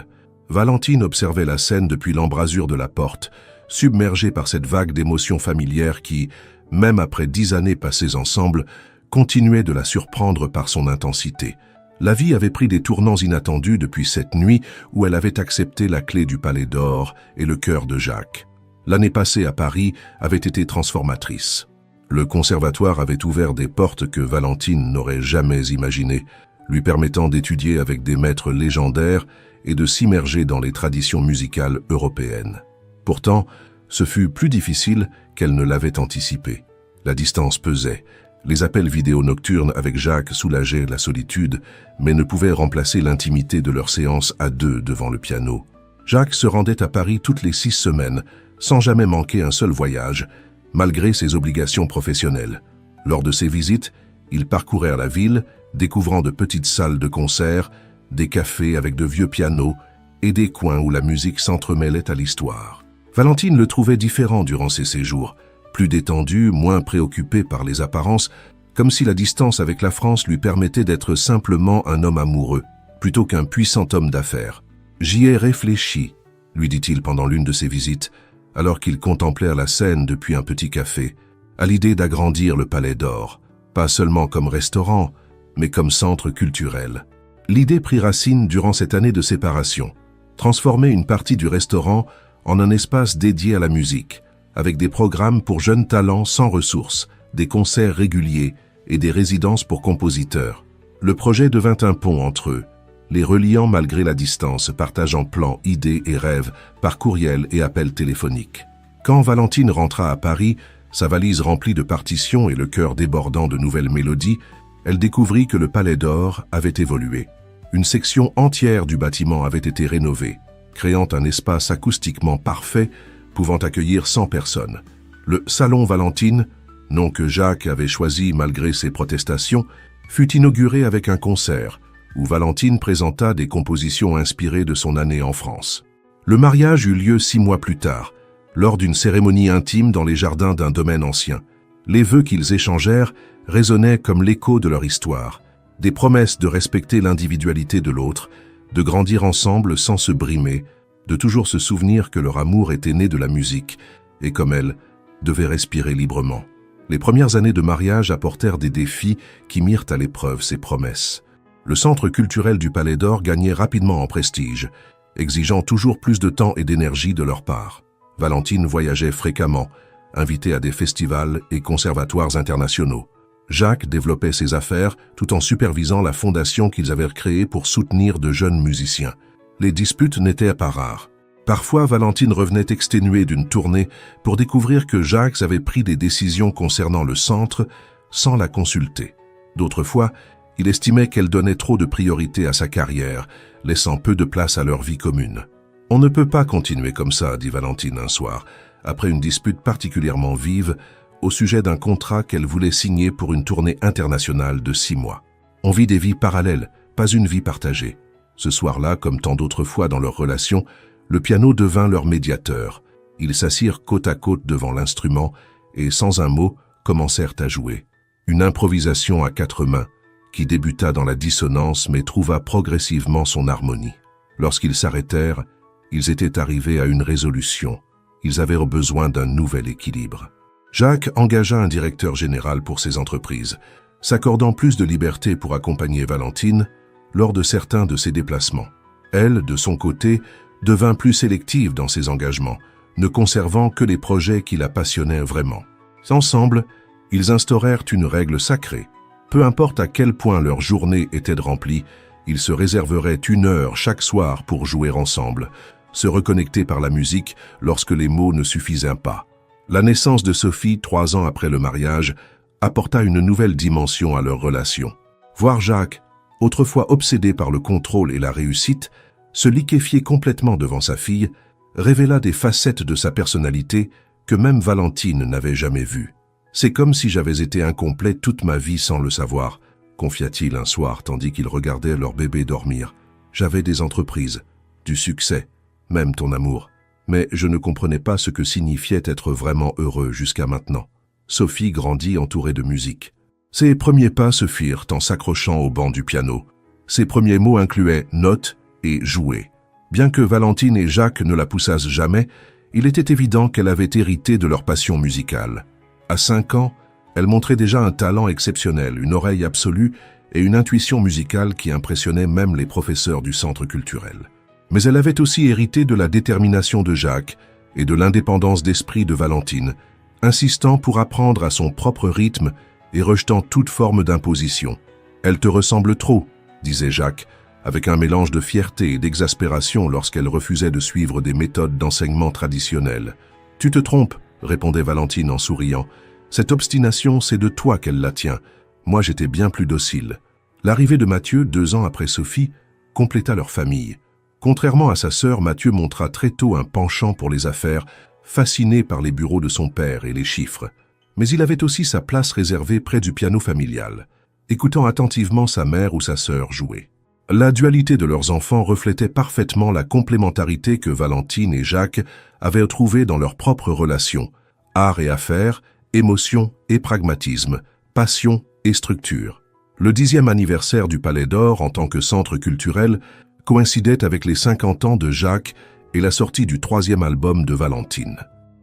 Valentine observait la scène depuis l'embrasure de la porte, submergée par cette vague d'émotions familières qui, même après 10 années passées ensemble, continuait de la surprendre par son intensité. La vie avait pris des tournants inattendus depuis cette nuit où elle avait accepté la clé du Palais d'Or et le cœur de Jacques. L'année passée à Paris avait été transformatrice. Le conservatoire avait ouvert des portes que Valentine n'aurait jamais imaginées, lui permettant d'étudier avec des maîtres légendaires et de s'immerger dans les traditions musicales européennes. Pourtant, ce fut plus difficile qu'elle ne l'avait anticipé. La distance pesait. Les appels vidéo nocturnes avec Jacques soulageaient la solitude, mais ne pouvaient remplacer l'intimité de leurs séances à deux devant le piano. Jacques se rendait à Paris toutes les 6 semaines, sans jamais manquer un seul voyage, malgré ses obligations professionnelles. Lors de ces visites, il parcourait la ville, découvrant de petites salles de concert, des cafés avec de vieux pianos et des coins où la musique s'entremêlait à l'histoire. Valentine le trouvait différent durant ses séjours, plus détendu, moins préoccupé par les apparences, comme si la distance avec la France lui permettait d'être simplement un homme amoureux, plutôt qu'un puissant homme d'affaires. « J'y ai réfléchi », lui dit-il pendant l'une de ses visites, alors qu'ils contemplèrent la Seine depuis un petit café, à l'idée d'agrandir le Palais d'Or, pas seulement comme restaurant, mais comme centre culturel. L'idée prit racine durant cette année de séparation, transformer une partie du restaurant en un espace dédié à la musique, avec des programmes pour jeunes talents sans ressources, des concerts réguliers et des résidences pour compositeurs. Le projet devint un pont entre eux, les reliant malgré la distance, partageant plans, idées et rêves par courriel et appels téléphoniques. Quand Valentine rentra à Paris, sa valise remplie de partitions et le cœur débordant de nouvelles mélodies, elle découvrit que le Palais d'Or avait évolué. Une section entière du bâtiment avait été rénovée, créant un espace acoustiquement parfait, pouvant accueillir 100 personnes. Le Salon Valentine, nom que Jacques avait choisi malgré ses protestations, fut inauguré avec un concert, où Valentine présenta des compositions inspirées de son année en France. Le mariage eut lieu 6 mois plus tard, lors d'une cérémonie intime dans les jardins d'un domaine ancien. Les vœux qu'ils échangèrent résonnaient comme l'écho de leur histoire, des promesses de respecter l'individualité de l'autre, de grandir ensemble sans se brimer, de toujours se souvenir que leur amour était né de la musique et, comme elle, devait respirer librement. Les premières années de mariage apportèrent des défis qui mirent à l'épreuve ces promesses. Le centre culturel du Palais d'Or gagnait rapidement en prestige, exigeant toujours plus de temps et d'énergie de leur part. Valentine voyageait fréquemment, invitée à des festivals et conservatoires internationaux. Jacques développait ses affaires tout en supervisant la fondation qu'ils avaient créée pour soutenir de jeunes musiciens. Les disputes n'étaient pas rares. Parfois, Valentine revenait exténuée d'une tournée pour découvrir que Jacques avait pris des décisions concernant le centre sans la consulter. D'autres fois, il estimait qu'elle donnait trop de priorité à sa carrière, laissant peu de place à leur vie commune. « On ne peut pas continuer comme ça », dit Valentine un soir, après une dispute particulièrement vive au sujet d'un contrat qu'elle voulait signer pour une tournée internationale de 6 mois. On vit des vies parallèles, pas une vie partagée. Ce soir-là, comme tant d'autres fois dans leur relation, le piano devint leur médiateur. Ils s'assirent côte à côte devant l'instrument et, sans un mot, commencèrent à jouer. Une improvisation à 4 mains, qui débuta dans la dissonance mais trouva progressivement son harmonie. Lorsqu'ils s'arrêtèrent, ils étaient arrivés à une résolution. Ils avaient besoin d'un nouvel équilibre. Jacques engagea un directeur général pour ses entreprises, s'accordant plus de liberté pour accompagner Valentine lors de certains de ses déplacements. Elle, de son côté, devint plus sélective dans ses engagements, ne conservant que les projets qui la passionnaient vraiment. Ensemble, ils instaurèrent une règle sacrée. Peu importe à quel point leur journée était remplie, ils se réserveraient 1 heure chaque soir pour jouer ensemble, se reconnecter par la musique lorsque les mots ne suffisaient pas. La naissance de Sophie, 3 ans après le mariage, apporta une nouvelle dimension à leur relation. Voir Jacques, autrefois obsédé par le contrôle et la réussite, se liquéfier complètement devant sa fille, révéla des facettes de sa personnalité que même Valentine n'avait jamais vues. « C'est comme si j'avais été incomplet toute ma vie sans le savoir », confia-t-il un soir tandis qu'ils regardaient leur bébé dormir. « J'avais des entreprises, du succès, même ton amour. Mais je ne comprenais pas ce que signifiait être vraiment heureux jusqu'à maintenant. » Sophie grandit entourée de musique. Ses premiers pas se firent en s'accrochant au banc du piano. Ses premiers mots incluaient notes et jouer. Bien que Valentine et Jacques ne la poussassent jamais, il était évident qu'elle avait hérité de leur passion musicale. À 5 ans, elle montrait déjà un talent exceptionnel, une oreille absolue et une intuition musicale qui impressionnaient même les professeurs du centre culturel. Mais elle avait aussi hérité de la détermination de Jacques et de l'indépendance d'esprit de Valentine, insistant pour apprendre à son propre rythme et rejetant toute forme d'imposition. « Elle te ressemble trop », disait Jacques, avec un mélange de fierté et d'exaspération lorsqu'elle refusait de suivre des méthodes d'enseignement traditionnelles. « Tu te trompes », répondait Valentine en souriant. « Cette obstination, c'est de toi qu'elle la tient. Moi, j'étais bien plus docile. » L'arrivée de Mathieu, 2 ans après Sophie, compléta leur famille. Contrairement à sa sœur, Mathieu montra très tôt un penchant pour les affaires, fasciné par les bureaux de son père et les chiffres. Mais il avait aussi sa place réservée près du piano familial, écoutant attentivement sa mère ou sa sœur jouer. La dualité de leurs enfants reflétait parfaitement la complémentarité que Valentine et Jacques avaient trouvée dans leur propre relation, art et affaires, émotion et pragmatisme, passion et structure. Le 10e anniversaire du Palais d'Or en tant que centre culturel coïncidait avec les 50 ans de Jacques et la sortie du 3e album de Valentine.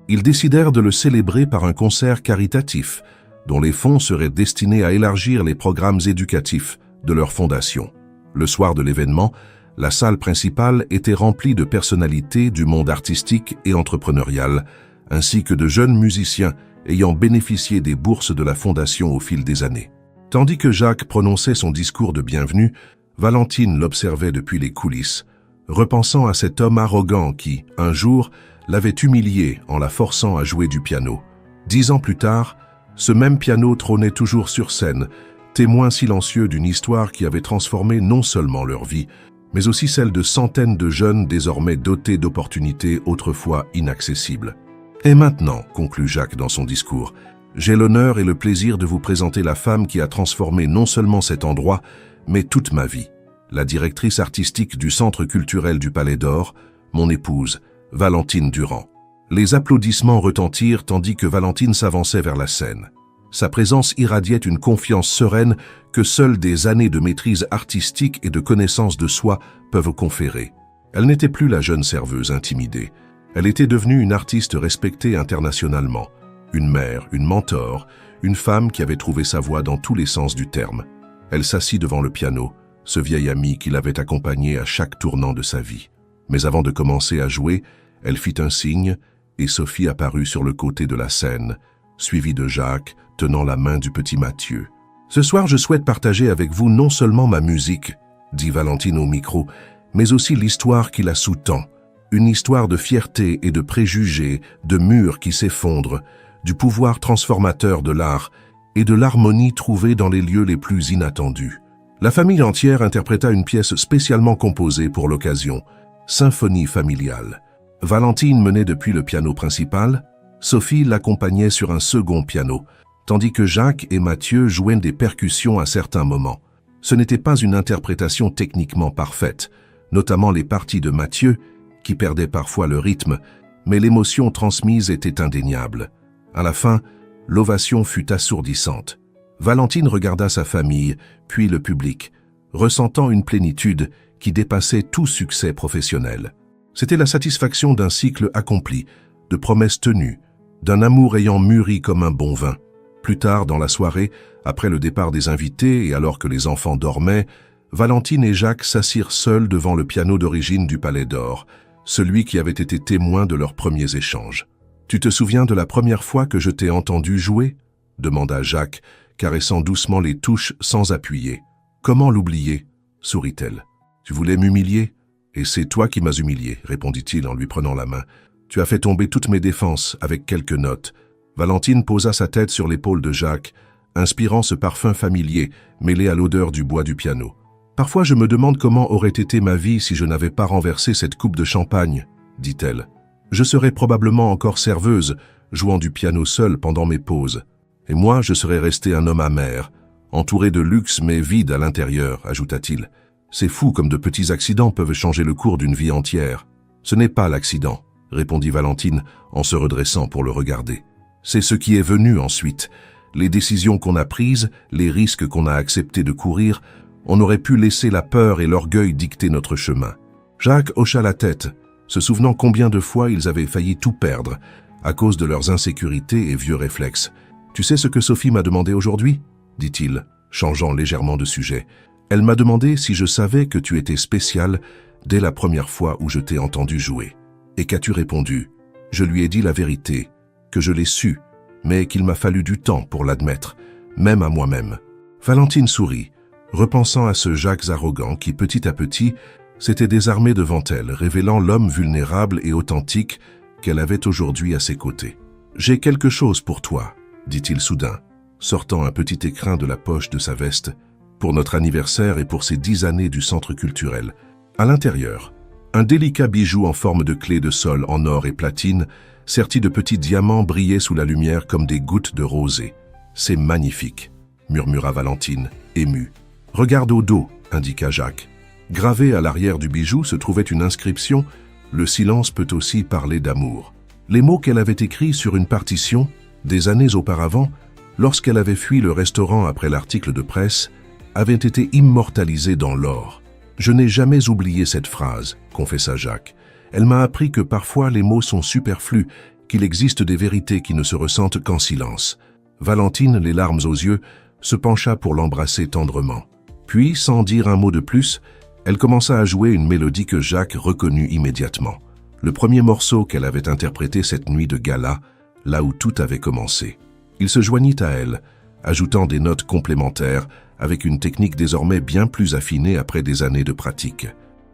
Ils décidèrent de le célébrer par un concert caritatif, dont les fonds seraient destinés à élargir les programmes éducatifs de leur fondation. Le soir de l'événement, la salle principale était remplie de personnalités du monde artistique et entrepreneurial, ainsi que de jeunes musiciens ayant bénéficié des bourses de la fondation au fil des années. Tandis que Jacques prononçait son discours de bienvenue, Valentine l'observait depuis les coulisses, repensant à cet homme arrogant qui, un jour, l'avait humilié en la forçant à jouer du piano. 10 ans plus tard, ce même piano trônait toujours sur scène, témoin silencieux d'une histoire qui avait transformé non seulement leur vie, mais aussi celle de centaines de jeunes désormais dotés d'opportunités autrefois inaccessibles. Et maintenant, conclut Jacques dans son discours, j'ai l'honneur et le plaisir de vous présenter la femme qui a transformé non seulement cet endroit, mais toute ma vie. La directrice artistique du Centre culturel du Palais d'Or, mon épouse, Valentine Durand. Les applaudissements retentirent tandis que Valentine s'avançait vers la scène. Sa présence irradiait une confiance sereine que seules des années de maîtrise artistique et de connaissance de soi peuvent conférer. Elle n'était plus la jeune serveuse intimidée. Elle était devenue une artiste respectée internationalement, une mère, une mentor, une femme qui avait trouvé sa voie dans tous les sens du terme. Elle s'assit devant le piano, ce vieil ami qui l'avait accompagnée à chaque tournant de sa vie. Mais avant de commencer à jouer, elle fit un signe et Sophie apparut sur le côté de la scène, suivie de Jacques, tenant la main du petit Mathieu. « Ce soir, je souhaite partager avec vous non seulement ma musique, dit Valentine au micro, mais aussi l'histoire qui la sous-tend. Une histoire de fierté et de préjugés, de murs qui s'effondrent, du pouvoir transformateur de l'art et de l'harmonie trouvée dans les lieux les plus inattendus. » La famille entière interpréta une pièce spécialement composée pour l'occasion, Symphonie familiale. Valentine menait depuis le piano principal, Sophie l'accompagnait sur un second piano, tandis que Jacques et Mathieu jouaient des percussions à certains moments. Ce n'était pas une interprétation techniquement parfaite, notamment les parties de Mathieu, qui perdaient parfois le rythme, mais l'émotion transmise était indéniable. À la fin, l'ovation fut assourdissante. Valentine regarda sa famille, puis le public, ressentant une plénitude qui dépassait tout succès professionnel. C'était la satisfaction d'un cycle accompli, de promesses tenues, d'un amour ayant mûri comme un bon vin. Plus tard dans la soirée, après le départ des invités et alors que les enfants dormaient, Valentine et Jacques s'assirent seuls devant le piano d'origine du Palais d'Or, celui qui avait été témoin de leurs premiers échanges. « Tu te souviens de la première fois que je t'ai entendu jouer ?» demanda Jacques, caressant doucement les touches sans appuyer. « Comment l'oublier ?» sourit-elle. « Tu voulais m'humilier ? Et c'est toi qui m'as humilié, répondit-il en lui prenant la main. Tu as fait tomber toutes mes défenses avec quelques notes. » Valentine posa sa tête sur l'épaule de Jacques, inspirant ce parfum familier, mêlé à l'odeur du bois du piano. « Parfois je me demande comment aurait été ma vie si je n'avais pas renversé cette coupe de champagne, dit-elle. Je serais probablement encore serveuse, jouant du piano seule pendant mes pauses. Et moi, je serais resté un homme amer, entouré de luxe mais vide à l'intérieur, ajouta-t-il. C'est fou comme de petits accidents peuvent changer le cours d'une vie entière. Ce n'est pas l'accident, répondit Valentine en se redressant pour le regarder. C'est ce qui est venu ensuite. Les décisions qu'on a prises, les risques qu'on a accepté de courir, on aurait pu laisser la peur et l'orgueil dicter notre chemin. Jacques hocha la tête, se souvenant combien de fois ils avaient failli tout perdre, à cause de leurs insécurités et vieux réflexes. « Tu sais ce que Sophie m'a demandé aujourd'hui ?» dit-il, changeant légèrement de sujet. « Elle m'a demandé si je savais que tu étais spécial dès la première fois où je t'ai entendu jouer. Et qu'as-tu répondu ? Je lui ai dit la vérité, que je l'ai su, mais qu'il m'a fallu du temps pour l'admettre, même à moi-même. » Valentine sourit, repensant à ce Jacques arrogant qui, petit à petit, s'était désarmé devant elle, révélant l'homme vulnérable et authentique qu'elle avait aujourd'hui à ses côtés. « J'ai quelque chose pour toi, » dit-il soudain, sortant un petit écrin de la poche de sa veste, pour notre anniversaire et pour ces 10 années du centre culturel. À l'intérieur, Un délicat bijou en forme de clé de sol en or et platine, serti de petits diamants, brillait sous la lumière comme des gouttes de rosée. « C'est magnifique », murmura Valentine, émue. « Regarde au dos », indiqua Jacques. Gravé à l'arrière du bijou se trouvait une inscription « Le silence peut aussi parler d'amour ». Les mots qu'elle avait écrits sur une partition, des années auparavant, lorsqu'elle avait fui le restaurant après l'article de presse, avaient été immortalisés dans l'or. « Je n'ai jamais oublié cette phrase », confessa Jacques. « Elle m'a appris que parfois les mots sont superflus, qu'il existe des vérités qui ne se ressentent qu'en silence. » Valentine, les larmes aux yeux, se pencha pour l'embrasser tendrement. Puis, sans dire un mot de plus, elle commença à jouer une mélodie que Jacques reconnut immédiatement. Le premier morceau qu'elle avait interprété cette nuit de gala, là où tout avait commencé. Il se joignit à elle, ajoutant des notes complémentaires, avec une technique désormais bien plus affinée après des années de pratique.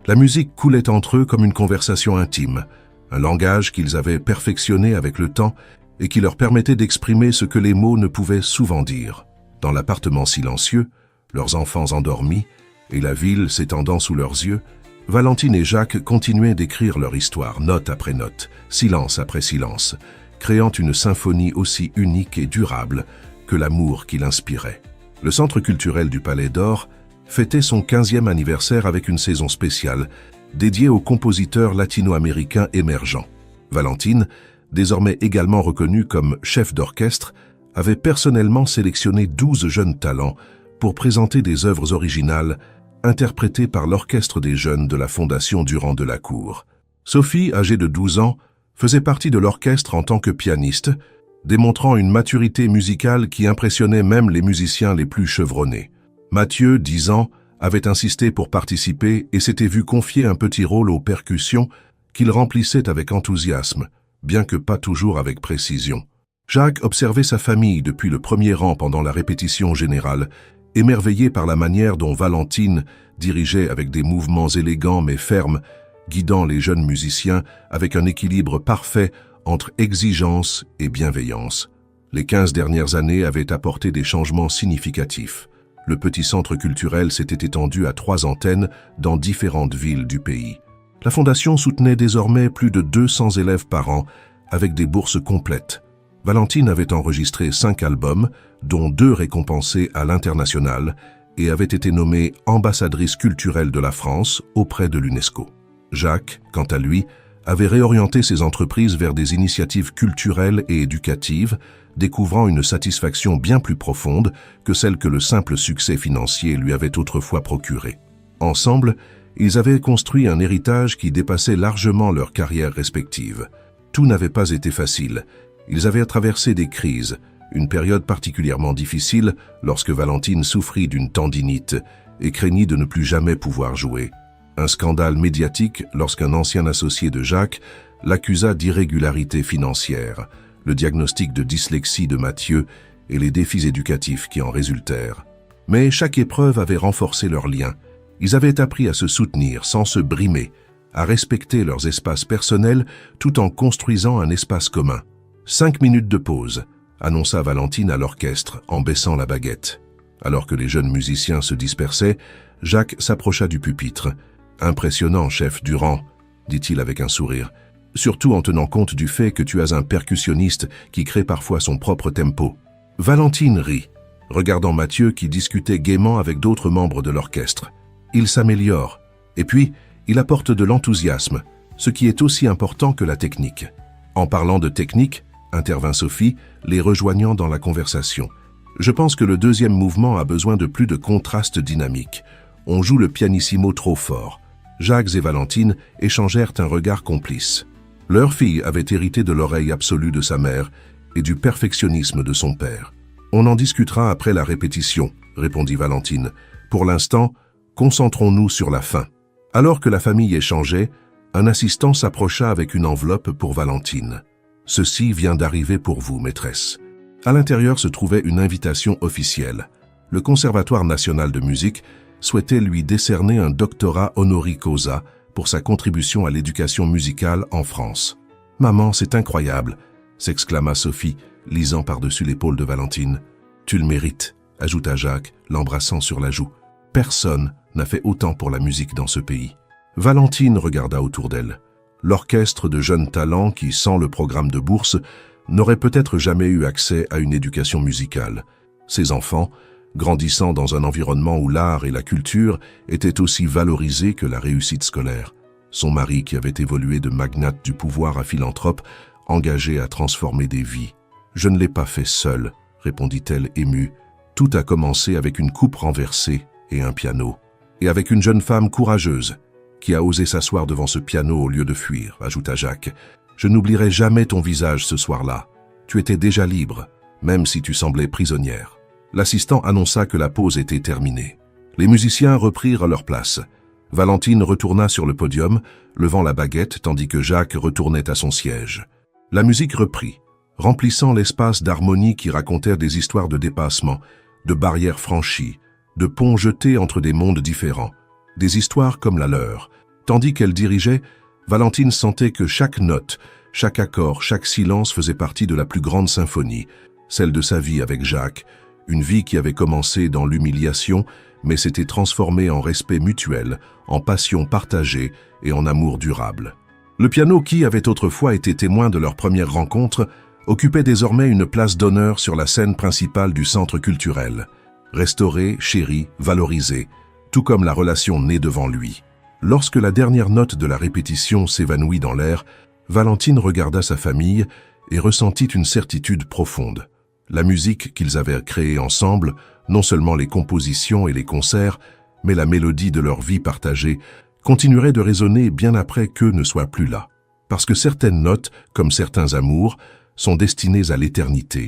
La musique coulait entre eux comme une conversation intime, un langage qu'ils avaient perfectionné avec le temps et qui leur permettait d'exprimer ce que les mots ne pouvaient souvent dire. Dans l'appartement silencieux, leurs enfants endormis et la ville s'étendant sous leurs yeux, Valentine et Jacques continuaient d'écrire leur histoire, note après note, silence après silence, créant une symphonie aussi unique et durable que l'amour qui l'inspirait. Le Centre culturel du Palais d'Or fêtait son 15e anniversaire avec une saison spéciale dédiée aux compositeurs latino-américains émergents. Valentine, désormais également reconnue comme chef d'orchestre, avait personnellement sélectionné 12 jeunes talents pour présenter des œuvres originales interprétées par l'Orchestre des Jeunes de la Fondation Durand de la Cour. Sophie, âgée de 12 ans, faisait partie de l'orchestre en tant que pianiste, démontrant une maturité musicale qui impressionnait même les musiciens les plus chevronnés. Mathieu, 10 ans, avait insisté pour participer et s'était vu confier un petit rôle aux percussions qu'il remplissait avec enthousiasme, bien que pas toujours avec précision. Jacques observait sa famille depuis le premier rang pendant la répétition générale, émerveillé par la manière dont Valentine dirigeait avec des mouvements élégants mais fermes, guidant les jeunes musiciens avec un équilibre parfait entre exigence et bienveillance. Les 15 dernières années avaient apporté des changements significatifs. Le petit centre culturel s'était étendu à 3 antennes dans différentes villes du pays. La fondation soutenait désormais plus de 200 élèves par an avec des bourses complètes. Valentine avait enregistré 5 albums, dont 2 récompensés à l'international, et avait été nommée ambassadrice culturelle de la France auprès de l'UNESCO. Jacques, quant à lui, avait réorienté ses entreprises vers des initiatives culturelles et éducatives, découvrant une satisfaction bien plus profonde que celle que le simple succès financier lui avait autrefois procurée. Ensemble, ils avaient construit un héritage qui dépassait largement leurs carrières respectives. Tout n'avait pas été facile. Ils avaient traversé des crises, une période particulièrement difficile lorsque Valentine souffrit d'une tendinite et craignit de ne plus jamais pouvoir jouer. Un scandale médiatique lorsqu'un ancien associé de Jacques l'accusa d'irrégularité financière, le diagnostic de dyslexie de Mathieu et les défis éducatifs qui en résultèrent. Mais chaque épreuve avait renforcé leurs liens. Ils avaient appris à se soutenir sans se brimer, à respecter leurs espaces personnels tout en construisant un espace commun. 5 minutes de pause, annonça Valentine à l'orchestre en baissant la baguette. Alors que les jeunes musiciens se dispersaient, Jacques s'approcha du pupitre. « Impressionnant, chef Durand », dit-il avec un sourire, « surtout en tenant compte du fait que tu as un percussionniste qui crée parfois son propre tempo. » Valentine rit, regardant Mathieu qui discutait gaiement avec d'autres membres de l'orchestre. Il s'améliore, et puis il apporte de l'enthousiasme, ce qui est aussi important que la technique. En parlant de technique, intervint Sophie, les rejoignant dans la conversation. Je pense que le deuxième mouvement a besoin de plus de contraste dynamique. On joue le pianissimo trop fort. Jacques et Valentine échangèrent un regard complice. Leur fille avait hérité de l'oreille absolue de sa mère et du perfectionnisme de son père. On en discutera après la répétition, répondit Valentine. Pour l'instant, concentrons-nous sur la fin. Alors que la famille échangeait, un assistant s'approcha avec une enveloppe pour Valentine. « Ceci vient d'arriver pour vous, maîtresse. » À l'intérieur se trouvait une invitation officielle. Le Conservatoire national de musique souhaitait lui décerner un doctorat honoris causa pour sa contribution à l'éducation musicale en France. « Maman, c'est incroyable !» s'exclama Sophie, lisant par-dessus l'épaule de Valentine. « Tu le mérites !» ajouta Jacques, l'embrassant sur la joue. « Personne n'a fait autant pour la musique dans ce pays. » Valentine regarda autour d'elle. L'orchestre de jeunes talents qui, sans le programme de bourse, n'aurait peut-être jamais eu accès à une éducation musicale. Ces enfants, grandissant dans un environnement où l'art et la culture étaient aussi valorisés que la réussite scolaire. Son mari, qui avait évolué de magnate du pouvoir à philanthrope, engagé à transformer des vies. « Je ne l'ai pas fait seule », répondit-elle émue. « Tout a commencé avec une coupe renversée et un piano. Et avec une jeune femme courageuse, qui a osé s'asseoir devant ce piano au lieu de fuir, ajouta Jacques. Je n'oublierai jamais ton visage ce soir-là. Tu étais déjà libre, même si tu semblais prisonnière. » L'assistant annonça que la pause était terminée. Les musiciens reprirent leur place. Valentine retourna sur le podium, levant la baguette tandis que Jacques retournait à son siège. La musique reprit, remplissant l'espace d'harmonie qui racontèrent des histoires de dépassement, de barrières franchies, de ponts jetés entre des mondes différents, des histoires comme la leur. Tandis qu'elle dirigeait, Valentine sentait que chaque note, chaque accord, chaque silence faisait partie de la plus grande symphonie, celle de sa vie avec Jacques, une vie qui avait commencé dans l'humiliation, mais s'était transformée en respect mutuel, en passion partagée et en amour durable. Le piano qui avait autrefois été témoin de leur première rencontre occupait désormais une place d'honneur sur la scène principale du centre culturel, restauré, chéri, valorisé, tout comme la relation née devant lui. Lorsque la dernière note de la répétition s'évanouit dans l'air, Valentine regarda sa famille et ressentit une certitude profonde. La musique qu'ils avaient créée ensemble, non seulement les compositions et les concerts, mais la mélodie de leur vie partagée, continuerait de résonner bien après qu'eux ne soient plus là. Parce que certaines notes, comme certains amours, sont destinées à l'éternité,